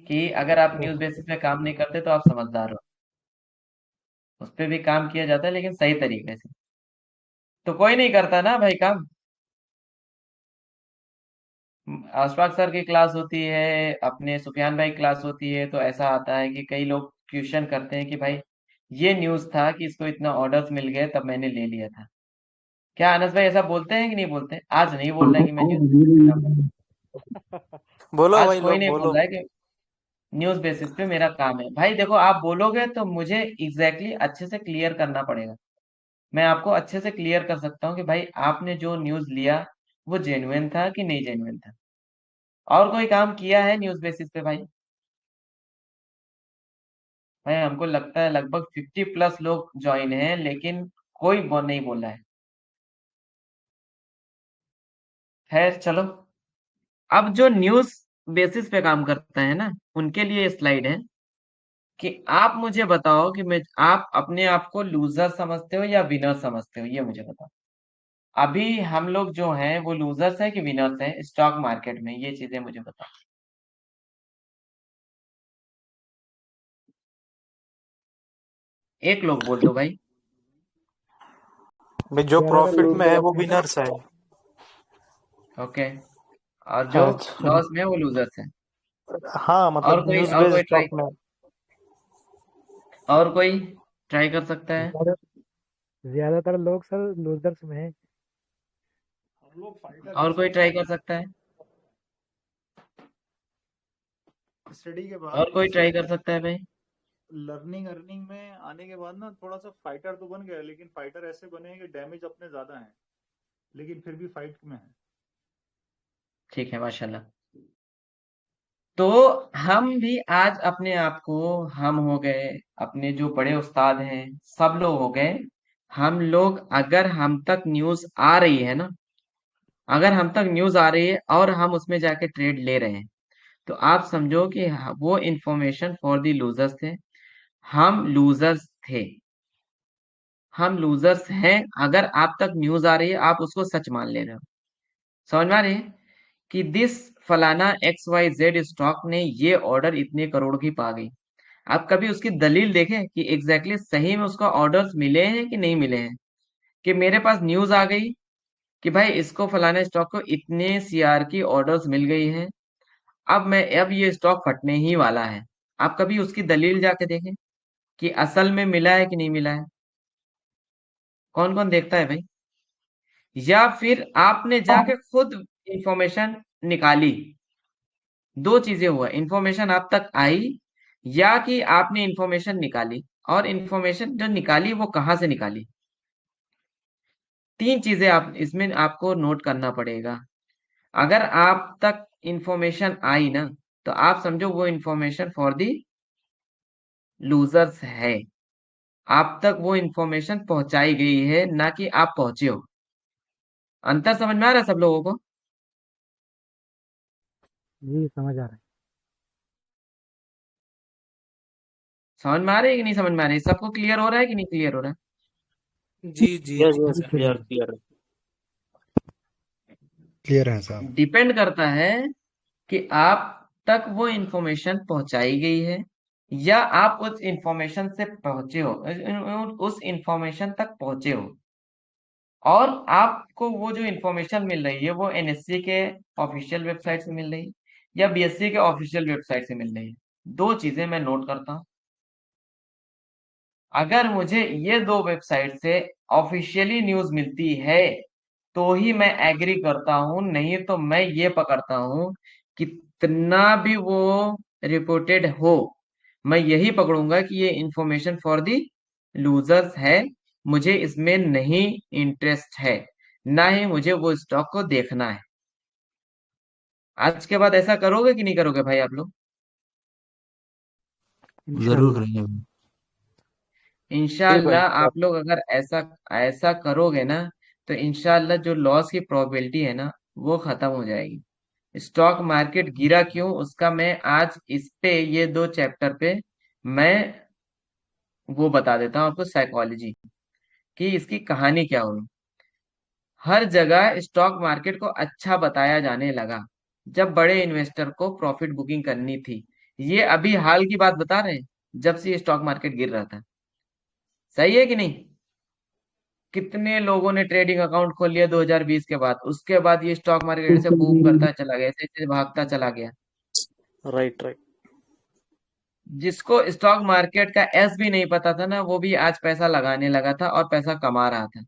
कि अगर आप न्यूज बेसिस पे काम नहीं करते तो आप समझदार हो, उस पर भी काम किया जाता है लेकिन सही तरीके से। तो कोई नहीं करता ना भाई काम। अशफाक सर की क्लास होती है, अपने सुफियान भाई की क्लास होती है, तो ऐसा आता है कि कई लोग क्वेश्चन करते हैं कि भाई ये न्यूज था कि इसको इतना ऑर्डर्स मिल गए तब मैंने ले लिया था। क्या अनस भाई ऐसा बोलते हैं कि नहीं बोलते? आज नहीं बोल रहा है कि मैं न्यूज बेसिस पे काम करता हूं। बोलो आज भाई कोई लोग नहीं बोल बोलो। रहा है कि न्यूज बेसिस पे मेरा काम है। भाई देखो, आप बोलोगे तो मुझे एग्जैक्टली अच्छे से क्लियर करना पड़ेगा। मैं आपको अच्छे से क्लियर कर सकता हूँ कि भाई आपने जो न्यूज लिया वो जेन्युइन था कि नहीं जेन्युइन था। और कोई काम किया है न्यूज बेसिस पे भाई? भाई हमको लगता है लगभग 50+ लोग ज्वाइन हैं, लेकिन कोई वो नहीं बोला है। खैर चलो, अब जो न्यूज बेसिस पे काम करता है ना, उनके लिए स्लाइड है कि आप मुझे बताओ कि मैं, आप अपने आप को लूजर समझते हो या विनर समझते हो, ये मुझे बताओ। अभी हम लोग जो हैं वो लूजर्स हैं कि विनर्स हैं स्टॉक मार्केट में, ये चीजें मुझे बताओ। एक लोग बोल दो भाई। भाई जो ज्यादातर प्रॉफिट लोग में है वो बोलते हैं। विनर्स है। ओके। और जो अच्छा। लॉस में है वो लूजर्स हैं। हाँ और मतलब कोई, न्यूज और बेस्ड कोई ट्राई। स्टॉक में। और कोई ट्राई कर सकता है? ज्यादातर लोग सर लूजर्स में हैं। हम लोग फाइटर हैं और कोई सर। ट्राई कर सकता है? स्टडी के और बाद कोई जैसे ट्राई कर सकता है भाई? लर्निंग अर्निंग में आने के बाद ना थोड़ा सा फाइटर तो बन गया, लेकिन फाइटर ऐसे बने हैं कि डैमेज अपने ज्यादा है, लेकिन फिर भी फाइट में है। ठीक है, माशाल्लाह। तो हम भी आज अपने आप को, हम हो गए, अपने जो बड़े उस्ताद हैं, सब लोग हो गए, हम लोग अगर हम तक न्यूज आ रही है ना, अगर हम तक न्यूज आ रही है और हम उसमें जाके ट्रेड ले रहे हैं, तो आप समझो कि वो इंफॉर्मेशन फॉर दी लूजर्स थे। हम लूजर्स थे, हम लूजर्स हैं। अगर आप तक न्यूज आ रही है, आप उसको सच मान ले रहे हो। समझ में आ रही है कि दिस फलाना एक्स वाई जेड स्टॉक ने ये ऑर्डर इतने करोड़ की पा गई। आप कभी उसकी दलील देखें कि एग्जैक्टली सही में उसको ऑर्डर्स मिले हैं कि नहीं मिले हैं। कि मेरे पास न्यूज आ गई कि भाई इसको फलाना स्टॉक को इतने सीआर की ऑर्डर्स मिल गई हैं, अब ये स्टॉक फटने ही वाला है। आप कभी उसकी दलील जाके देखें कि असल में मिला है कि नहीं मिला है। कौन कौन देखता है भाई? या फिर आपने जाके खुद इंफॉर्मेशन निकाली। दो चीजें हुआ, इंफॉर्मेशन आप तक आई या कि आपने इंफॉर्मेशन निकाली। और इंफॉर्मेशन जो निकाली वो कहाँ से निकाली। तीन चीजें आप इसमें आपको नोट करना पड़ेगा। अगर आप तक इंफॉर्मेशन आई ना, तो आप समझो वो इंफॉर्मेशन फॉर दी लूजर्स है। आप तक वो इंफॉर्मेशन पहुंचाई गई है, ना कि आप पहुंचे हो। अंतर समझ में आ रहा है सब लोगों को? जी समझ आ रहा है। समझ में आ रही है कि नहीं समझ में आ रही है? सबको क्लियर हो रहा है कि नहीं क्लियर हो रहा जी जी यस जी यस, क्लियर क्लियर। क्लियर है है? साहब। डिपेंड करता है कि आप तक वो इंफॉर्मेशन पहुंचाई गई है या आप उस इंफॉर्मेशन से पहुंचे हो, उस इंफॉर्मेशन तक पहुंचे हो। और आपको वो जो इंफॉर्मेशन मिल रही है वो एनएससी के ऑफिशियल वेबसाइट से मिल रही है या बीएससी के ऑफिशियल वेबसाइट से मिल रही है। दो चीजें मैं नोट करता हूँ। अगर मुझे ये दो वेबसाइट से ऑफिशियली न्यूज मिलती है तो ही मैं एग्री करता हूं, नहीं तो मैं ये पकड़ता हूं कितना भी वो रिपोर्टेड हो, मैं यही पकड़ूंगा कि ये इंफॉर्मेशन फॉर दी लूजर्स है। मुझे इसमें नहीं इंटरेस्ट है, ना ही मुझे वो स्टॉक को देखना है। आज के बाद ऐसा करोगे कि नहीं करोगे भाई आप लोग? जरूर इंशाल्लाह। करेंगे। जी भाई। इंशाल्लाह आप लोग अगर ऐसा ऐसा करोगे ना, तो इंशाल्लाह जो लॉस की प्रोबेबिलिटी है ना, वो खत्म हो जाएगी। स्टॉक मार्केट गिरा क्यों, उसका मैं आज इस पे, ये दो चैप्टर पे मैं वो बता देता हूँ आपको, साइकोलॉजी कि इसकी कहानी क्या हुई। हर जगह स्टॉक मार्केट को अच्छा बताया जाने लगा जब बड़े इन्वेस्टर को प्रॉफिट बुकिंग करनी थी। ये अभी हाल की बात बता रहे हैं, जब से ये स्टॉक मार्केट गिर रहा था। सही है कि नहीं? कितने लोगों ने ट्रेडिंग अकाउंट खोल लिया 2020 के बाद, उसके बाद ये स्टॉक मार्केट ऐसे बूम करता चला गया, ऐसे ऐसे भागता चला गया। Right right. जिसको स्टॉक मार्केट का एस भी नहीं पता था ना, वो भी आज पैसा लगाने लगा था और पैसा कमा रहा था।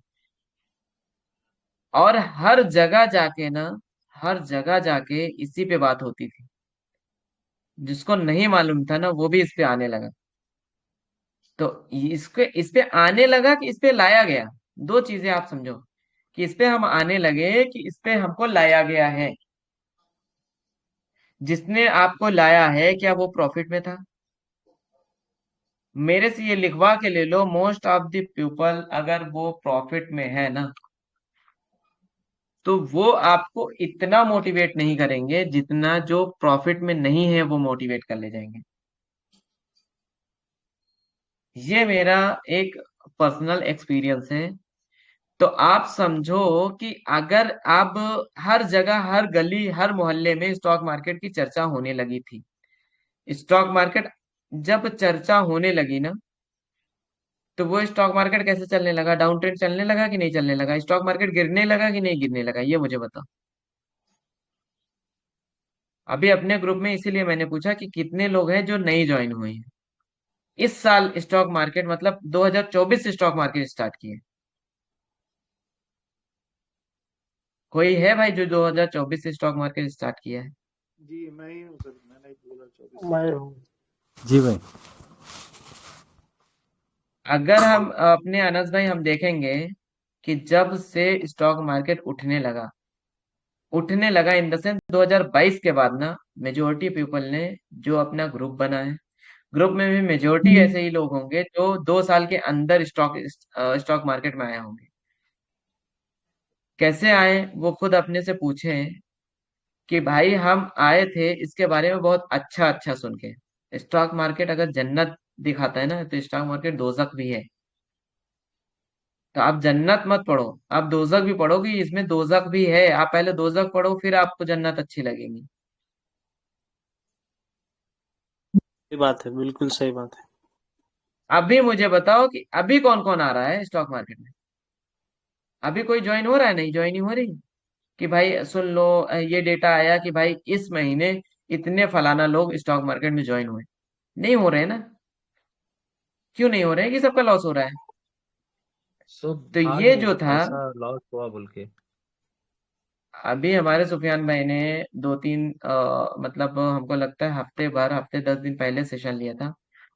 और हर जगह जाके ना, हर जगह जाके इसी पे बात होती थी। जिसको नहीं मालूम था ना, वो भी इस पे आने लगा। तो इस पे आने लगा कि इस पे लाया गया। दो चीजें आप समझो, कि इस पे हम आने लगे कि इस पे हमको लाया गया है। जिसने आपको लाया है, क्या वो प्रॉफिट में था? मेरे से ये लिखवा के ले लो, मोस्ट ऑफ द पीपल अगर वो प्रॉफिट में है ना, तो वो आपको इतना मोटिवेट नहीं करेंगे जितना जो प्रॉफिट में नहीं है वो मोटिवेट कर ले जाएंगे। ये मेरा एक पर्सनल एक्सपीरियंस है। तो आप समझो कि अगर अब हर जगह, हर गली, हर मोहल्ले में स्टॉक मार्केट की चर्चा होने लगी थी। स्टॉक मार्केट जब चर्चा होने लगी ना, तो वो स्टॉक मार्केट कैसे चलने लगा? डाउन ट्रेंड चलने लगा कि नहीं चलने लगा? स्टॉक मार्केट गिरने लगा कि नहीं गिरने लगा? ये मुझे बताओ। अभी अपने ग्रुप में इसीलिए मैंने पूछा कि कितने लोग हैं जो नई ज्वाइन हुए हैं। इस साल स्टॉक मार्केट मतलब 2024 से स्टॉक मार्केट स्टार्ट किए? कोई है भाई जो 2024 से स्टॉक मार्केट स्टार्ट किया है? जी मैं ही हूँ सर, मैंने 2024 से। मैं हूँ। जी भाई। अगर हम अपने अनस भाई हम देखेंगे कि जब से स्टॉक मार्केट उठने लगा इन द सेंस 2022 के बाद ना, मेजोरिटी पीपल ने जो अपना ग्रुप बना है, ग्रुप में भी मेजोरिटी ऐसे ही लोग होंगे जो 2 साल के अंदर स्टॉक मार्केट में आए होंगे। कैसे आए वो खुद अपने से पूछें कि भाई हम आए थे इसके बारे में बहुत अच्छा अच्छा सुन के। स्टॉक मार्केट अगर जन्नत दिखाता है ना, तो स्टॉक मार्केट दोजख भी है। तो आप जन्नत मत पढ़ो, आप दोजख भी पढ़ो कि इसमें दोजख भी है। आप पहले दोजख पढ़ो, फिर आपको जन्नत अच्छी लगेगी। सही बात है, बिल्कुल सही बात है। अभी मुझे बताओ कि अभी कौन कौन आ रहा है स्टॉक मार्केट में? अभी कोई ज्वाइन हो रहा है? नहीं ज्वाइन हो रही कि भाई सुन लो, ये डेटा आया कि भाई इस महीने इतने फलाना लोग स्टॉक मार्केट में ज्वाइन हुए। नहीं हो रहे हैं ना। क्यों नहीं हो रहे हैं? कि सबका लॉस हो रहा है। सब तो भाग ये रहे जो हैं, था, पैसा लॉस हुआ बोल के। अभी हमारे सुफियान भाई ने 2-3 मतलब हमको लगता है हफ्ते 10 दिन पहले सेशन लिया था।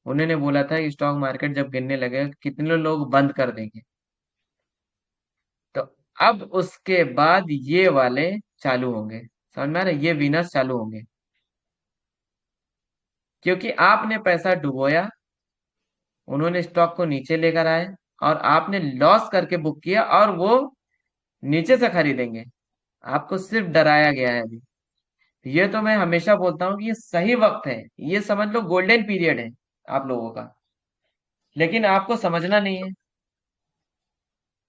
उन्होंने बोला था कि स्टॉक मार्केट जब गिरने लगे कितने लोग बंद कर देंगे। तो अब उसके बाद ये वाले चालू होंगे। समझ में आ रहा है? ये विनर्स चालू होंगे, क्योंकि आपने पैसा डुबोया, उन्होंने स्टॉक को नीचे लेकर आए, और आपने लॉस करके बुक किया, और वो नीचे से खरीदेंगे। आपको सिर्फ डराया गया है अभी। ये तो मैं हमेशा बोलता हूँ कि ये सही वक्त है, ये समझ लो गोल्डन पीरियड है आप लोगों का। लेकिन आपको समझना नहीं है,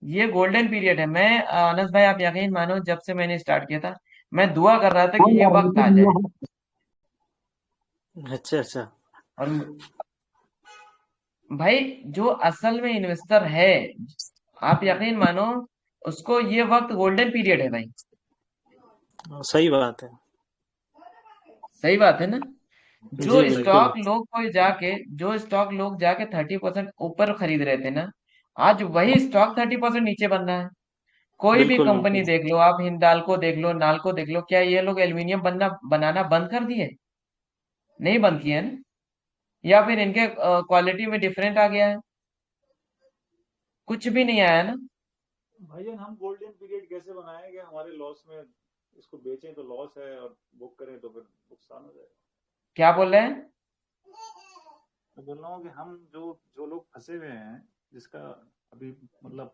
ये गोल्डन पीरियड है। मैं अनस भाई, आप यकीन मानो, जब से मैंने स्टार्ट किया था, मैं दुआ कर रहा था कि ये वक्त आ जाए। अच्छा अच्छा। और भाई जो असल में इन्वेस्टर है, आप यकीन मानो, उसको ये वक्त गोल्डन पीरियड है भाई। सही बात है। सही बात है ना? जो जी बिल्कुल। स्टॉक लोग जाके 30% ऊपर खरीद रहे थे ना, आज वही स्टॉक 30% नीचे बन रहा है। कोई भी बिल्कुल कंपनी बिल्कुल। देख लो, आप हिंडाल्को देख लो, नाल्को देख लो, क्या ये लोग एल्यूमिनियम बनाना बंद कर दिए? नहीं बंद किए ना। या फिर इनके क्वालिटी में डिफरेंट आ गया है? कुछ भी नहीं आया ना। भाईजान हम गोल्डन पीरियड कैसे बनाए कि हमारे लॉस में इसको बेचें तो लॉस है और बुक करें तो फिर नुकसान हो जाएगा। क्या बोल रहे हैं? मैं बोल रहा हूँ कि हम जो जो लोग फंसे हुए हैं, जिसका अभी मतलब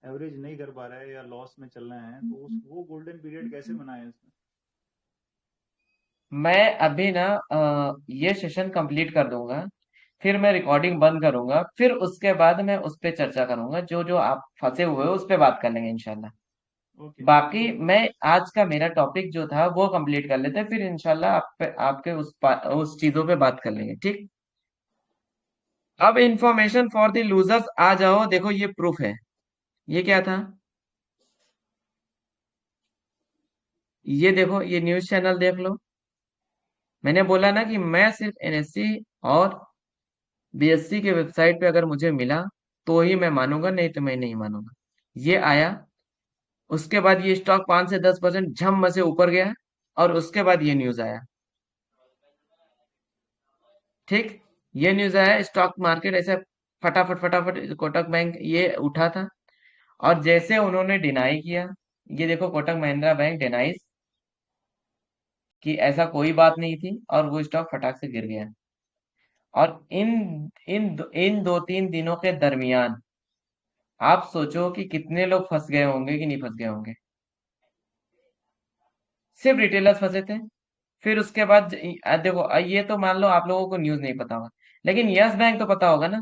एवरेज नहीं कर पा रहे हैं या लॉस में चल रहे हैं, तो उस वो गोल्डन पीरियड कैसे बनाए इसमें? मैं अभी ना ये सेशन कंप्लीट कर दूंगा, फिर मैं रिकॉर्डिंग बंद करूंगा, फिर उसके बाद मैं उस पर चर्चा करूंगा। जो जो आप फंसे हुए हो उस पर बात कर लेंगे इंशाल्लाह। ओके बाकी ठीक। मैं आज का मेरा टॉपिक जो था वो कंप्लीट कर लेते हैं, फिर इंशाल्लाह आपके उस चीजों पे बात कर लेंगे, ठीक? अब इंफॉर्मेशन फॉर द लूजर्स आ जाओ। देखो ये प्रूफ है। ये क्या था? ये देखो, ये न्यूज चैनल देख लो। मैंने बोला ना कि मैं सिर्फ एनएससी और बीएससी के वेबसाइट पे अगर मुझे मिला तो ही मैं मानूंगा, नहीं तो मैं नहीं मानूंगा। ये आया, उसके बाद ये स्टॉक 5 से 10% झम से ऊपर गया, और उसके बाद ये न्यूज आया। ठीक, ये न्यूज आया, स्टॉक मार्केट ऐसे फटाफट फटाफट कोटक बैंक ये उठा था। और जैसे उन्होंने डिनाई किया, ये देखो कोटक महिंद्रा बैंक डिनाइज कि ऐसा कोई बात नहीं थी, और वो स्टॉक फटाक से गिर गया। और इन 2-3 दिनों के दरमियान आप सोचो कि कितने लोग फंस गए होंगे कि नहीं फंस गए होंगे। सिर्फ रिटेलर्स फंसे थे। फिर उसके बाद देखो, ये तो मान लो आप लोगों को न्यूज नहीं पता होगा, लेकिन यस बैंक तो पता होगा ना।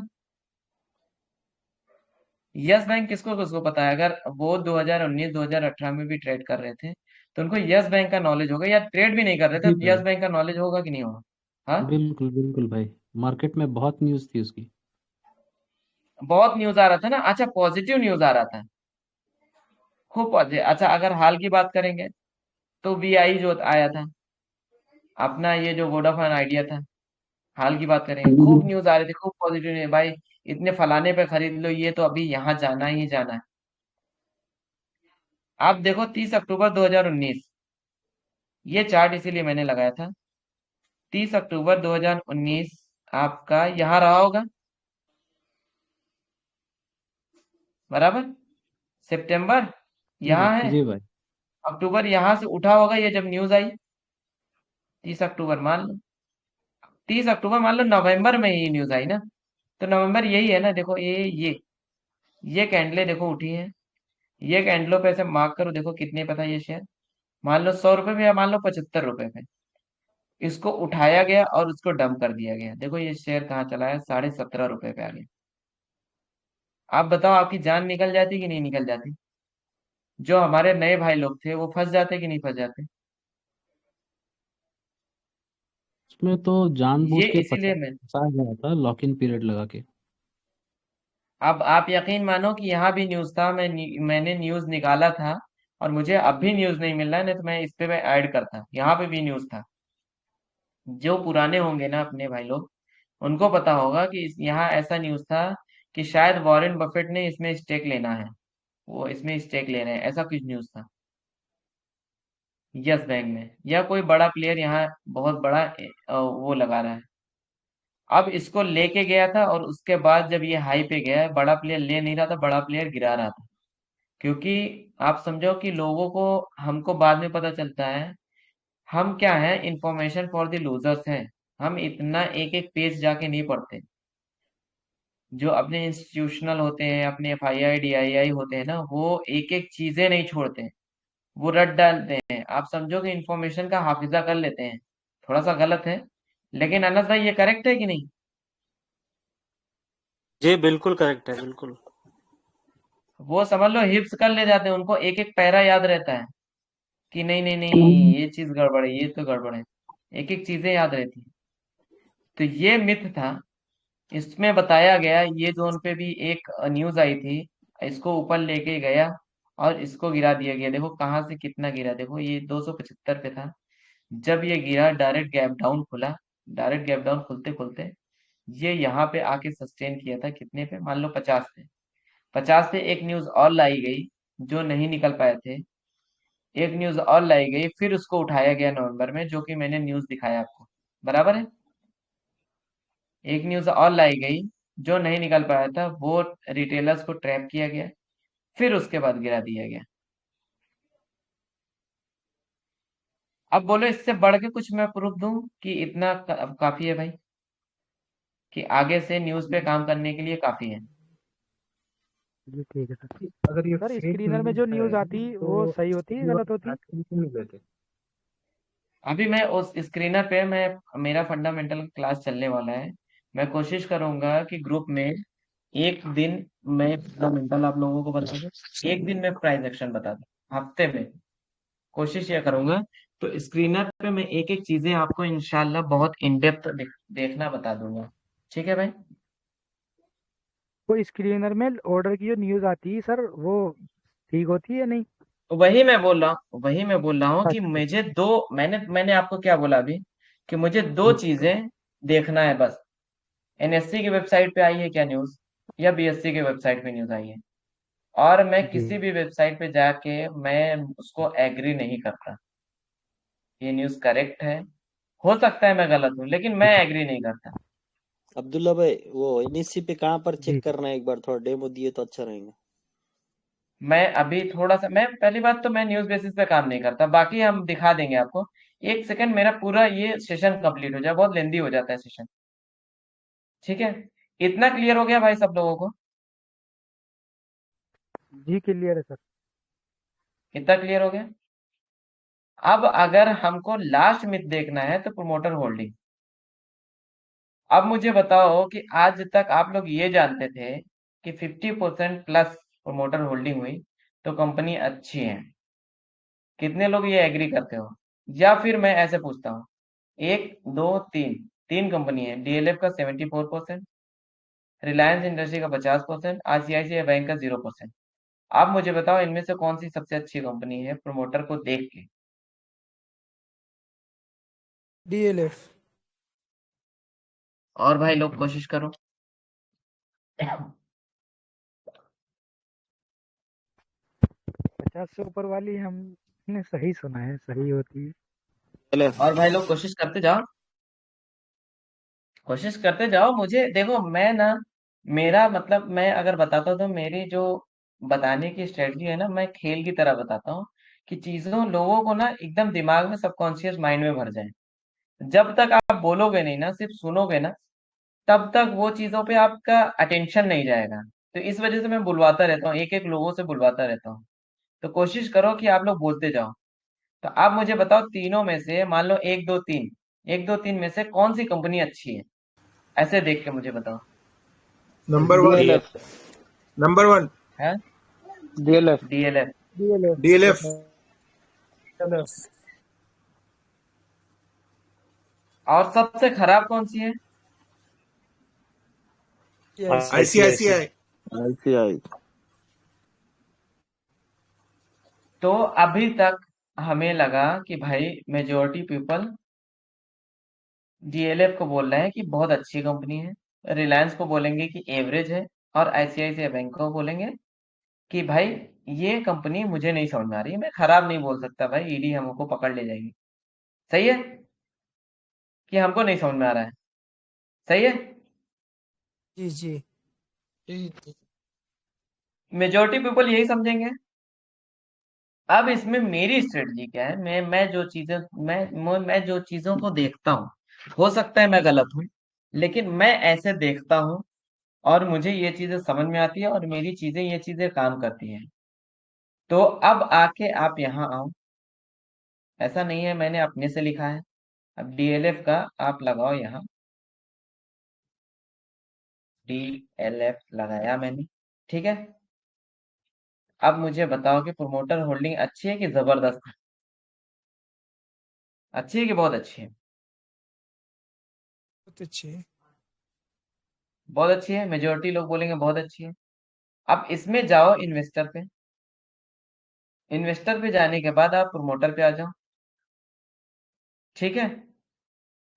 यस बैंक किसको किसको पता है? अगर वो 2019 2018 में भी ट्रेड कर रहे थे, तो उनको यस बैंक का नॉलेज होगा, या ट्रेड भी नहीं कर रहे थे जी तो भाई। यस बैंक का नॉलेज होगा कि नहीं होगा? हाँ। बिल्कुल बिल्कुल भाई। मार्केट में बहुत न्यूज़ थी उसकी। बहुत न्यूज आ रहा था ना। अच्छा, पॉजिटिव न्यूज आ रहा था, खूब पॉजिटिव। अच्छा, अगर हाल की बात करेंगे तो वीआई जो आया था, अपना ये जो वोडाफोन आइडिया था, हाल की बात करें, खूब न्यूज आ रहे थे, खूब पॉजिटिव न्यूज भाई, इतने फलाने पे खरीद लो, ये तो अभी यहाँ जाना ही जाना है। आप देखो 30 अक्टूबर 2019, ये चार्ट इसीलिए मैंने लगाया था। 30 अक्टूबर 2019 आपका यहाँ रहा होगा, बराबर। सितंबर यहाँ है, जी भाई। अक्टूबर यहाँ से उठा होगा ये जब न्यूज आई। 30 अक्टूबर मान लो, 30 अक्टूबर मान लो नवंबर में ये न्यूज आई ना, तो नवंबर यही है ना, देखो ये कैंडलें देखो उठी है, ये कैंडलों पे ऐसे मार्क करो, देखो कितने पे था ये शेयर। मान लो 100 रुपए पे या मान लो 75 रुपए पे, इसको उठाया गया और उसको डंप कर दिया गया, देखो ये शेयर कहाँ चला है, 17.5 रुपए पे आ गया। आप बताओ आपकी जान निकल जाती कि नहीं निकल जाती? जो हमारे नए भाई लोग थे वो फंस जाते कि नहीं फंस जाते? उसमें तो ये जानबूझ के इसीलिए मैं, फंसाया गया था, लॉक इन पीरियड लगा के। अब आप यकीन मानो कि यहाँ भी न्यूज था, मैंने न्यूज निकाला था, और मुझे अब भी न्यूज नहीं मिल रहा है, नहीं तो मैं इस पे मैं ऐड करता, यहाँ पे भी न्यूज था। जो पुराने होंगे ना अपने भाई लोग, उनको पता होगा कि यहाँ ऐसा न्यूज था कि शायद वॉरेन बफेट ने इसमें स्टेक लेना है, वो इसमें स्टेक ले रहे हैं, ऐसा कुछ न्यूज था। यस बैंक में, या कोई बड़ा प्लेयर यहाँ बहुत बड़ा वो लगा रहा है। अब इसको लेके गया था, और उसके बाद जब ये हाई पे गया है, बड़ा प्लेयर ले नहीं रहा था, बड़ा प्लेयर गिरा रहा था। क्योंकि आप समझो कि लोगों को, हमको बाद में पता चलता है, हम क्या है, इंफॉर्मेशन फॉर द लूजर्स हैं। हम इतना एक एक पेज जाके नहीं पढ़ते। जो अपने इंस्टीट्यूशनल होते हैं, अपने FII DII होते हैं ना, वो एक एक चीजें नहीं छोड़ते, वो रट डालते हैं। आप समझो कि इंफॉर्मेशन का हाफिजा कर लेते हैं। थोड़ा सा गलत है, लेकिन अनस भाई ये करेक्ट है कि नहीं? जी बिल्कुल करेक्ट है, बिल्कुल। वो समझ लो हिफ्स कर ले जाते हैं, उनको एक एक पैरा याद रहता है कि नहीं नहीं नहीं ये चीज गड़बड़ है, ये तो गड़बड़ है, एक एक चीजें याद रहती है। तो ये मिथ था। इसमें बताया गया, ये जोन पे भी एक न्यूज आई थी, इसको ऊपर लेके गया और इसको गिरा दिया गया। देखो कहाँ से कितना गिरा, देखो ये 275 पे था, जब ये गिरा डायरेक्ट गैप डाउन खुला, डायरेक्ट गैप डाउन खुलते खुलते ये यहाँ पे आके सस्टेन किया था, कितने पे, मान लो 50 पे। 50 पे एक न्यूज और लाई गई, जो नहीं निकल पाए थे, एक न्यूज और लाई गई, फिर उसको उठाया गया नवंबर में, जो कि मैंने न्यूज दिखाया आपको, बराबर है। एक न्यूज और लाई गई, जो नहीं निकल पाया था, वो रिटेलर्स को ट्रैप किया गया, फिर उसके बाद गिरा दिया गया। अब बोलो इससे बढ़ के कुछ मैं प्रूफ दूं कि इतना काफी है भाई, कि आगे से न्यूज पे काम करने के लिए काफी है? जी ठीक है सर। अगर ये सर फेक स्क्रीनर में न्यूज जो है न्यूज आती वो तो सही होती है ये गलत होती? एक्शन क्यों नहीं लेते? अभी मैं उस स्क्रीनर पे, मैं मेरा फंडामेंटल क्लास चलने वाला है, मैं कोशिश करूंगा कि ग्रुप में एक दिन मैं फंडामेंटल आप लोगों को बता दूं, एक दिन में प्राइस एक्शन बता दूं, हफ्ते में कोशिश ये करूंगा। तो स्क्रीनर पे मैं एक एक चीजें आपको इंशाल्लाह बहुत इन डेप्थ देखना बता दूंगा। ठीक है भाई? वो स्क्रीनर में ऑर्डर की जो न्यूज आती है सर, वो ठीक होती है या नहीं? वही मैं बोल रहा हूँ कि अच्छा। मुझे दो, मैंने आपको क्या बोला अभी, कि मुझे दो चीजें देखना है बस। NSC की वेबसाइट पे आई है क्या न्यूज, या BSC के वेबसाइट पे न्यूज आई है, और मैं जी किसी भी वेबसाइट पे जाके मैं उसको एग्री नहीं करता। ये न्यूज करेक्ट है, हो सकता है मैं गलत हूँ, लेकिन मैं एग्री नहीं करता। अब्दुल्ला भाई, वो NSC पे कहाँ पर जी चेक करना है? एक बार थोड़ा डेमो दिए तो अच्छा रहेगा। मैं अभी थोड़ा सा, मैं पहली बात तो मैं न्यूज बेसिस पे काम नहीं करता, बाकी हम दिखा देंगे आपको। एक सेकंड, मेरा पूरा ये सेशन कंप्लीट हो जाए, बहुत लेंदी हो जाता है सेशन। ठीक है, इतना क्लियर हो गया भाई सब लोगों को? जी क्लियर है सर। कितना क्लियर हो गया? अब अगर हमको लास्ट मिथ देखना है तो प्रमोटर होल्डिंग। अब मुझे बताओ कि आज तक आप लोग ये जानते थे कि 50% प्लस प्रमोटर होल्डिंग हुई तो कंपनी अच्छी है? कितने लोग ये एग्री करते हो? या फिर मैं ऐसे पूछता हूँ, एक दो तीन, तीन कंपनी है, DLF का 74%, रिलायंस इंडस्ट्री का 50%, ICICI बैंक का 0%। आप मुझे बताओ इनमें से कौन सी सबसे अच्छी कंपनी है प्रमोटर को देख के? DLF। और भाई लोग कोशिश करो। 50 से ऊपर वाली हमने सही सुना है, सही होती है। LF और भाई लोग कोशिश करते जाओ, कोशिश करते जाओ। मुझे देखो, मैं ना, मेरा मतलब, मैं अगर बताता हूँ तो मेरी जो बताने की स्ट्रेटजी है ना, मैं खेल की तरह बताता हूँ कि चीजों लोगों को ना एकदम दिमाग में, सबकॉन्शियस माइंड में भर जाए। जब तक आप बोलोगे नहीं ना, सिर्फ सुनोगे ना, तब तक वो चीजों पे आपका अटेंशन नहीं जाएगा। तो इस वजह से मैं बुलवाता रहता हूँ, एक एक लोगों से बुलवाता रहता हूँ। तो कोशिश करो कि आप लोग बोलते जाओ। तो आप मुझे बताओ, तीनों में से मान लो एक दो तीन, एक दो तीन में से कौन सी कंपनी अच्छी है, ऐसे देख के मुझे बताओ। Number one, DLF number one, है DLF डीएलएफ। DLF DLF, और सबसे खराब कौन सी है? ICICI, ICI तो अभी तक हमें लगा कि भाई मेजोरिटी पीपल डीएलएफ को बोल रहे हैं कि बहुत अच्छी कंपनी है, रिलायंस को बोलेंगे कि एवरेज है, और आईसीआईसीआई बैंक को बोलेंगे कि भाई ये कंपनी मुझे नहीं समझ में आ रही, मैं खराब नहीं बोल सकता भाई, ईडी हमको पकड़ ले जाएगी। सही है कि हमको नहीं समझ में आ रहा है? सही है। जी जी मेजोरिटी पीपल यही समझेंगे। अब इसमें मेरी स्ट्रेटजी क्या है, मैं जो चीजें, मैं जो चीजों को देखता हूँ, हो सकता है मैं गलत हूँ, लेकिन मैं ऐसे देखता हूँ और मुझे ये चीजें समझ में आती है और मेरी चीजें, ये चीजें काम करती हैं। तो अब आके आप यहाँ आओ। ऐसा नहीं है मैंने अपने से लिखा है। अब डीएलएफ का आप लगाओ यहाँ, डीएलएफ लगाया मैंने, ठीक है। अब मुझे बताओ कि प्रोमोटर होल्डिंग अच्छी है कि जबरदस्त? अच्छी है कि बहुत अच्छी है? बहुत अच्छी है। बहुत अच्छी है, मेजोरिटी लोग बोलेंगे बहुत अच्छी है। अब इसमें जाओ इन्वेस्टर पे, इन्वेस्टर पे जाने के बाद आप प्रोमोटर पे आ जाओ, ठीक है।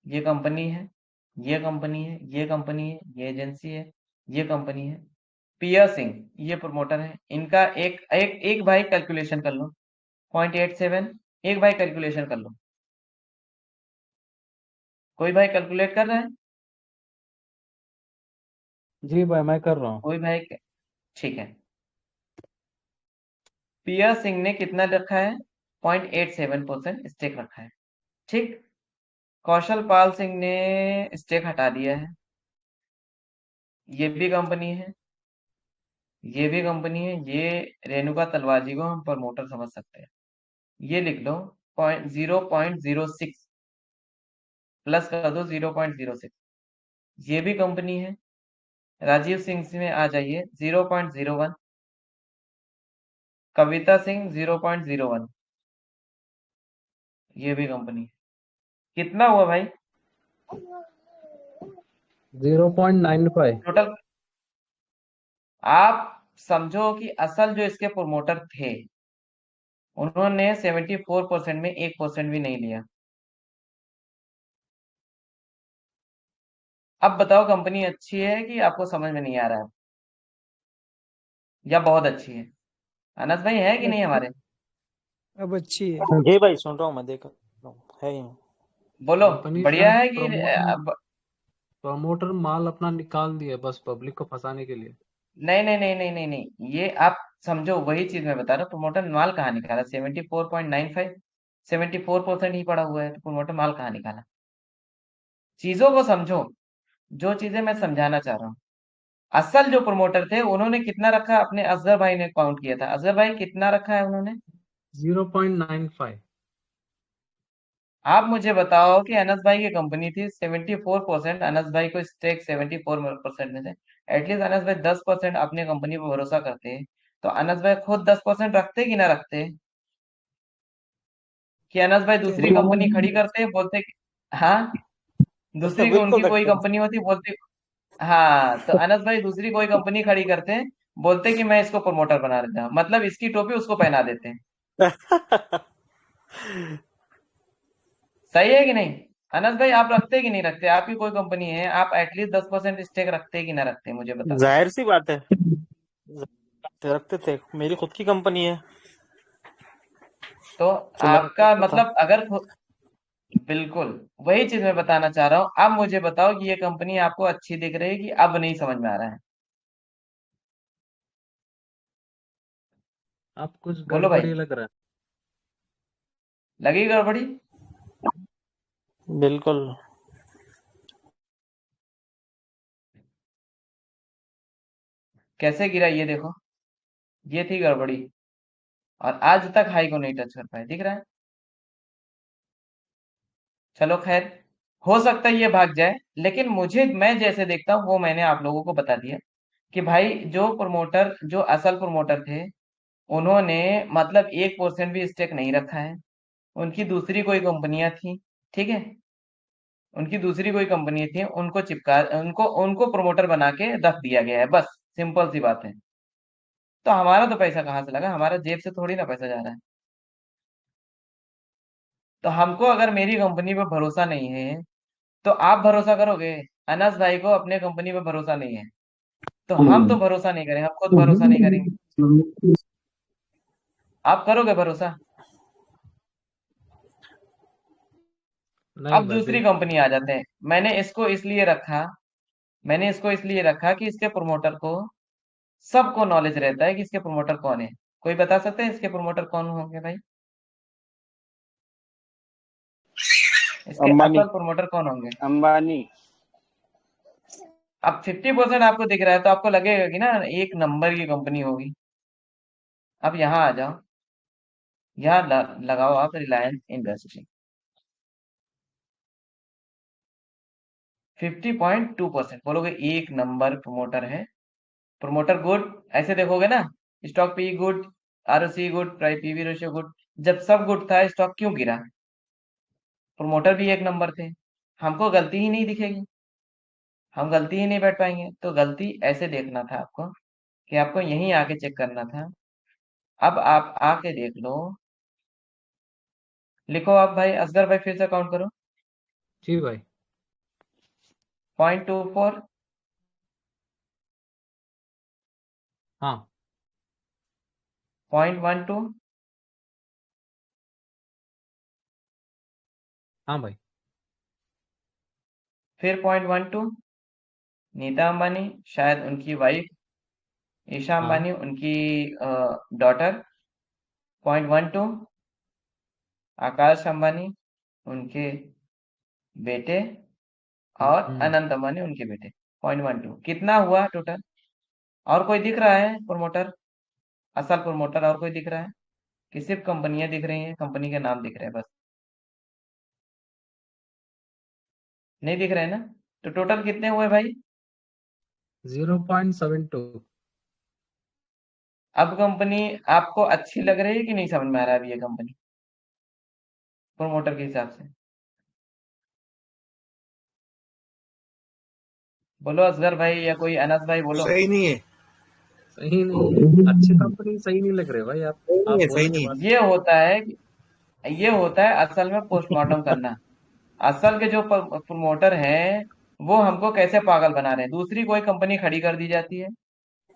ये कंपनी है, ये कंपनी है, ये कंपनी है, ये एजेंसी है, ये कंपनी है। पियर सिंह ये प्रमोटर है, इनका एक एक एक भाई कैलकुलेशन कर लो, 0.87। एक भाई कैलकुलेशन कर लो, कोई भाई कैलकुलेट कर रहा है? जी भाई मैं कर रहा हूँ। कोई भाई ठीक है। पियर सिंह ने कितना रखा है? 0.87% स्टेक रखा है, ठीक। कौशल पाल सिंह ने स्टेक हटा दिया है। ये भी कंपनी है, ये भी कंपनी है। ये रेणुका तलवार जी को हम प्रमोटर समझ सकते हैं। ये लिख लो, 0.06 प्लस कर दो, 0.06। ये भी कंपनी है। राजीव सिंह में आ जाइए, 0.01। कविता सिंह 0.01, ये भी कंपनी है। कितना हुआ भाई 0.95। टोटल? आप समझो कि असल जो इसके प्रोमोटर थे, उन्होंने 74% में 1% भी नहीं लिया। अब बताओ कंपनी अच्छी है कि आपको समझ में नहीं आ रहा है, या बहुत अच्छी है? अनस भाई है कि नहीं हमारे? अब अच्छी है। जी भाई सुन रहा हूँ, मैं देख रहा हूँ, है ही। बोलो, कंपनी क्या बढ़िया है, है कि प्रमोटर माल अपना निकाल दिया बस पब्लिक को फंसाने के लिए। नहीं नहीं नहीं नहीं नहीं नहीं, ये आप समझो, वही चीज मैं बता रहा हूँ। प्रोमोटर माल कहाँ निकाला? 74.95, 74% ही पड़ा हुआ है, तो प्रोमोटर माल कहाँ निकाला? चीजों को समझो, जो चीजें मैं समझाना चाह रहा हूँ। असल जो प्रोमोटर थे, उन्होंने कितना रखा? अपने असगर भाई ने काउंट किया था। असगर भाई कितना रखा है उन्होंने? 0.95। आप मुझे बताओ कि अनस भाई की कंपनी थी 74%, अनस भाई को स्टेक 74% में थे। एटलीस्ट अनस भाई 10% अपनी कंपनी पर भरोसा करते हैं, तो अनस भाई खुद 10% रखते कि ना रखते? कि अनस भाई दूसरी कंपनी खड़ी करते, बोलते कि हाँ, दूसरी बिल्कुल उनकी कोई रखते कंपनी होती, बोलते हाँ, तो अनस भाई दूसरी कोई कंपनी खड़ी करते हैं, बोलते कि मैं इसको प्रमोटर बना देता हूँ, मतलब इसकी टोपी उसको पहना देते हैं। हैं। सही है कि नहीं? अनस भाई आप रखते कि नहीं रखते? आपकी कोई कंपनी है, आप एटलीस्ट 10% स्टेक रखते कि ना रखते, मुझे बता दो। जाहिर सी बात है, रखते थे, मेरी खुद की कंपनी है तो तो मैं आपका रखता था। मतलब अगर बिल्कुल वही चीज मैं बताना चाह रहा हूँ। अब मुझे बताओ कि ये कंपनी आपको अच्छी दिख रही है कि अब नहीं समझ में आ रहा है? आप कुछ बोलो भाई, गड़बड़ी लग रहा लगी गड़बड़ी? बिल्कुल। कैसे गिरा ये देखो, ये थी गड़बड़ी, और आज तक हाई को नहीं टच कर पाए, दिख रहा है। चलो खैर, हो सकता है ये भाग जाए, लेकिन मुझे, मैं जैसे देखता हूँ वो मैंने आप लोगों को बता दिया कि भाई जो प्रमोटर, जो असल प्रमोटर थे, उन्होंने मतलब 1% भी स्टेक नहीं रखा है। उनकी दूसरी कोई कंपनियां थी, ठीक है, उनकी दूसरी कोई कंपनी थी, उनको चिपका, उनको उनको प्रमोटर बना के रख दिया गया है, बस सिंपल सी बात है। तो हमारा तो पैसा कहाँ से लगा? हमारा जेब से थोड़ी ना पैसा जा रहा है। तो हमको अगर मेरी कंपनी पे भरोसा नहीं है, तो आप भरोसा करोगे? अनस भाई को अपने कंपनी पे भरोसा नहीं है, तो हम तो भरोसा नहीं करेंगे, हम खुद भरोसा नहीं करेंगे। आप करोगे भरोसा? नहीं अब भाई, दूसरी बिल्कुल। कंपनी आ जाते हैं। मैंने इसको इसलिए रखा कि इसके प्रमोटर को, सबको नॉलेज रहता है कि इसके प्रमोटर कौन है। कोई बता सकता है इसके प्रमोटर कौन होंगे भाई? इसके अंबानी। असल प्रमोटर कौन होंगे? अंबानी। अब 50% आपको दिख रहा है तो आपको लगेगा कि ना एक नंबर की कंपनी होगी। अब यहाँ आ जाओ, यहाँ लगाओ आप रिलायंस इंडस्ट्री, 50.2%। बोलोगे एक नंबर प्रमोटर है, प्रमोटर गुड, ऐसे देखोगे ना, stock P good, ROC good, price PV ratio good. जब सब गुड था, स्टॉक क्यों गिरा? प्रमोटर भी एक नंबर थे। हमको गलती ही नहीं दिखेगी, हम गलती ही नहीं बैठ पाएंगे। तो गलती ऐसे देखना था आपको, कि आपको यहीं आके चेक करना था। अब आप आके देख लो, लिखो आप भाई, असगर भाई फिर से काउंट करो। जी भाई। 0.24, हाँ। 0.12, हाँ भाई। फिर 0.12। नीता अंबानी, शायद उनकी वाइफ, ईशा हाँ। अंबानी उनकी डॉटर, 0.12। आकाश अंबानी उनके बेटे, और हम्म। अनंत अंबानी उनके बेटे, 0.12। कितना हुआ टोटल? और कोई दिख रहा है प्रमोटर, असल प्रमोटर और कोई दिख रहा है? कि सिर्फ कंपनियां दिख रही हैं, कंपनी के नाम दिख रहे हैं बस? नहीं दिख रहे हैं ना? तो टोटल कितने हुए भाई? 0.72। अब कंपनी आपको अच्छी लग रही है कि नहीं समझ में आ रहा है अभी ये कंपनी, प्रमोटर के हिसाब से? बोलो असगर भाई या कोई अनस भाई बोलो। सही नहीं है। सही नहीं है, अच्छी कंपनी सही नहीं लग रहे भाई। सही नहीं आप है, सही बोलने के नहीं है। बाद। ये होता है ये होता है असल में पोस्टमार्टम करना। असल के जो प्रमोटर हैं, वो हमको कैसे पागल बना रहे हैं। दूसरी कोई कंपनी खड़ी कर दी जाती है,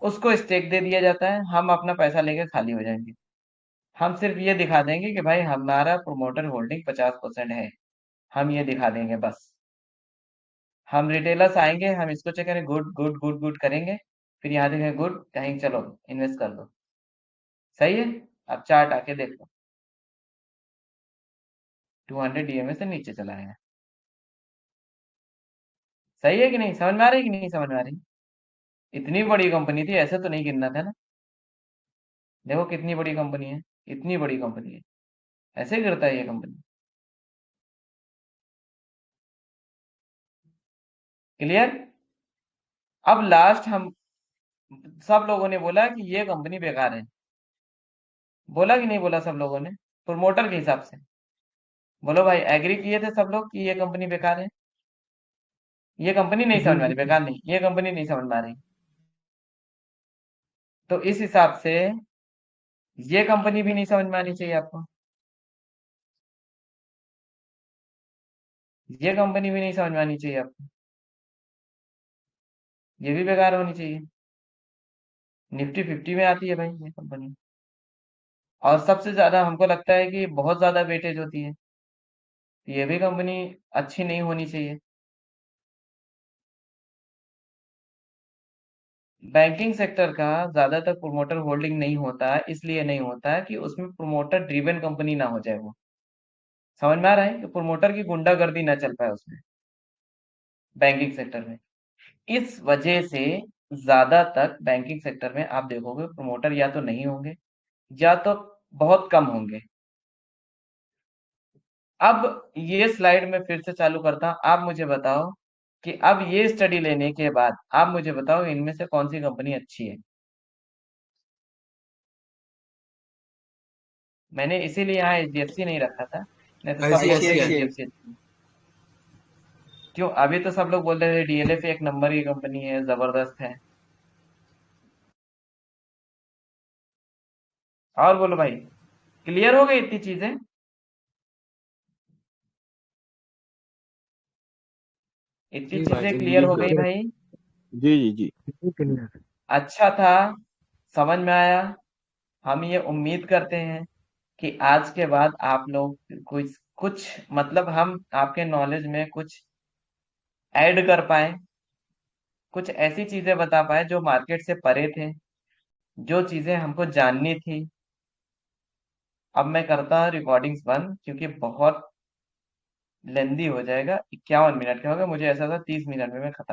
उसको स्टेक दे दिया जाता है, हम अपना पैसा लेके खाली हो जाएंगे। हम सिर्फ ये दिखा देंगे कि भाई हमारा प्रमोटर होल्डिंग 50% है, हम ये दिखा देंगे बस। हम रिटेलर्स आएंगे, हम इसको चेक करें, गुड गुड गुड गुड करेंगे, फिर यहाँ देखेंगे गुड, कहीं चलो इन्वेस्ट कर दो। सही है? अब चार्ट आके देख लो, 200 डीएमए से नीचे चला गया। सही है कि नहीं? समझ में आ रही है कि नहीं समझ में आ रही? इतनी बड़ी कंपनी थी, ऐसे तो नहीं गिनना था ना। देखो कितनी बड़ी कंपनी है, इतनी बड़ी कंपनी है, ऐसे ही गिरता है ये कंपनी। क्लियर? अब लास्ट हम, सब लोगों ने बोला कि ये कंपनी बेकार है, बोला कि नहीं बोला सब लोगों ने, प्रमोटर के हिसाब से? बोलो भाई, एग्री किए थे सब लोग कि ये कंपनी बेकार है? ये कंपनी नहीं समझ जी में आ रही, जी। बेकार नहीं, ये कंपनी नहीं समझ में आ रही। तो इस हिसाब से ये कंपनी भी नहीं समझ में आनी चाहिए आपको। ये कंपनी भी नहीं समझ में आनी चाहिए आपको, ये भी बेकार होनी चाहिए। निफ्टी 50 में आती है भाई ये कंपनी, और सबसे ज्यादा हमको लगता है कि बहुत ज्यादा वेटेज होती है, तो ये भी कंपनी अच्छी नहीं होनी चाहिए। बैंकिंग सेक्टर का ज्यादातर प्रोमोटर होल्डिंग नहीं होता है, इसलिए नहीं होता है कि उसमें प्रोमोटर ड्रिवन कंपनी ना हो जाए। वो समझ में आ रहा है कि प्रोमोटर की गुंडागर्दी ना चल पाए उसमें, बैंकिंग सेक्टर में। इस वजह से ज्यादा तक बैंकिंग सेक्टर में आप देखोगे प्रोमोटर या तो नहीं होंगे या तो बहुत कम होंगे। अब ये स्लाइड में फिर से चालू करता हूं, आप मुझे बताओ कि अब ये स्टडी लेने के बाद आप मुझे बताओ इनमें से कौन सी कंपनी अच्छी है। मैंने इसीलिए यहाँ एचडीएफसी नहीं रखा था, नहीं तो सब बोलते ICICI एचडीएफसी। क्यों, अभी तो सब लोग बोल रहे थे डीएलएफ एक नंबर की कंपनी है, जबरदस्त है। और बोलो भाई, क्लियर हो गई इतनी चीजें? इतनी जी भाई चीजें जी क्लियर हो बिल्कुल। गई भाई? जी जी जी। क्लियर। अच्छा था, समझ में आया। हम ये उम्मीद करते हैं कि आज के बाद आप लोग कुछ कुछ मतलब हम आपके नॉलेज में कुछ ऐड कर पाए, कुछ ऐसी चीजें बता पाए जो मार्केट से परे थे, जो चीजें हमको जाननी थी। अब मैं करता हूँ रिकॉर्डिंग्स बंद, क्योंकि बहुत लेंदी हो जाएगा। 51 मिनट का होगा, मुझे ऐसा था 30 मिनट में मैं खत्म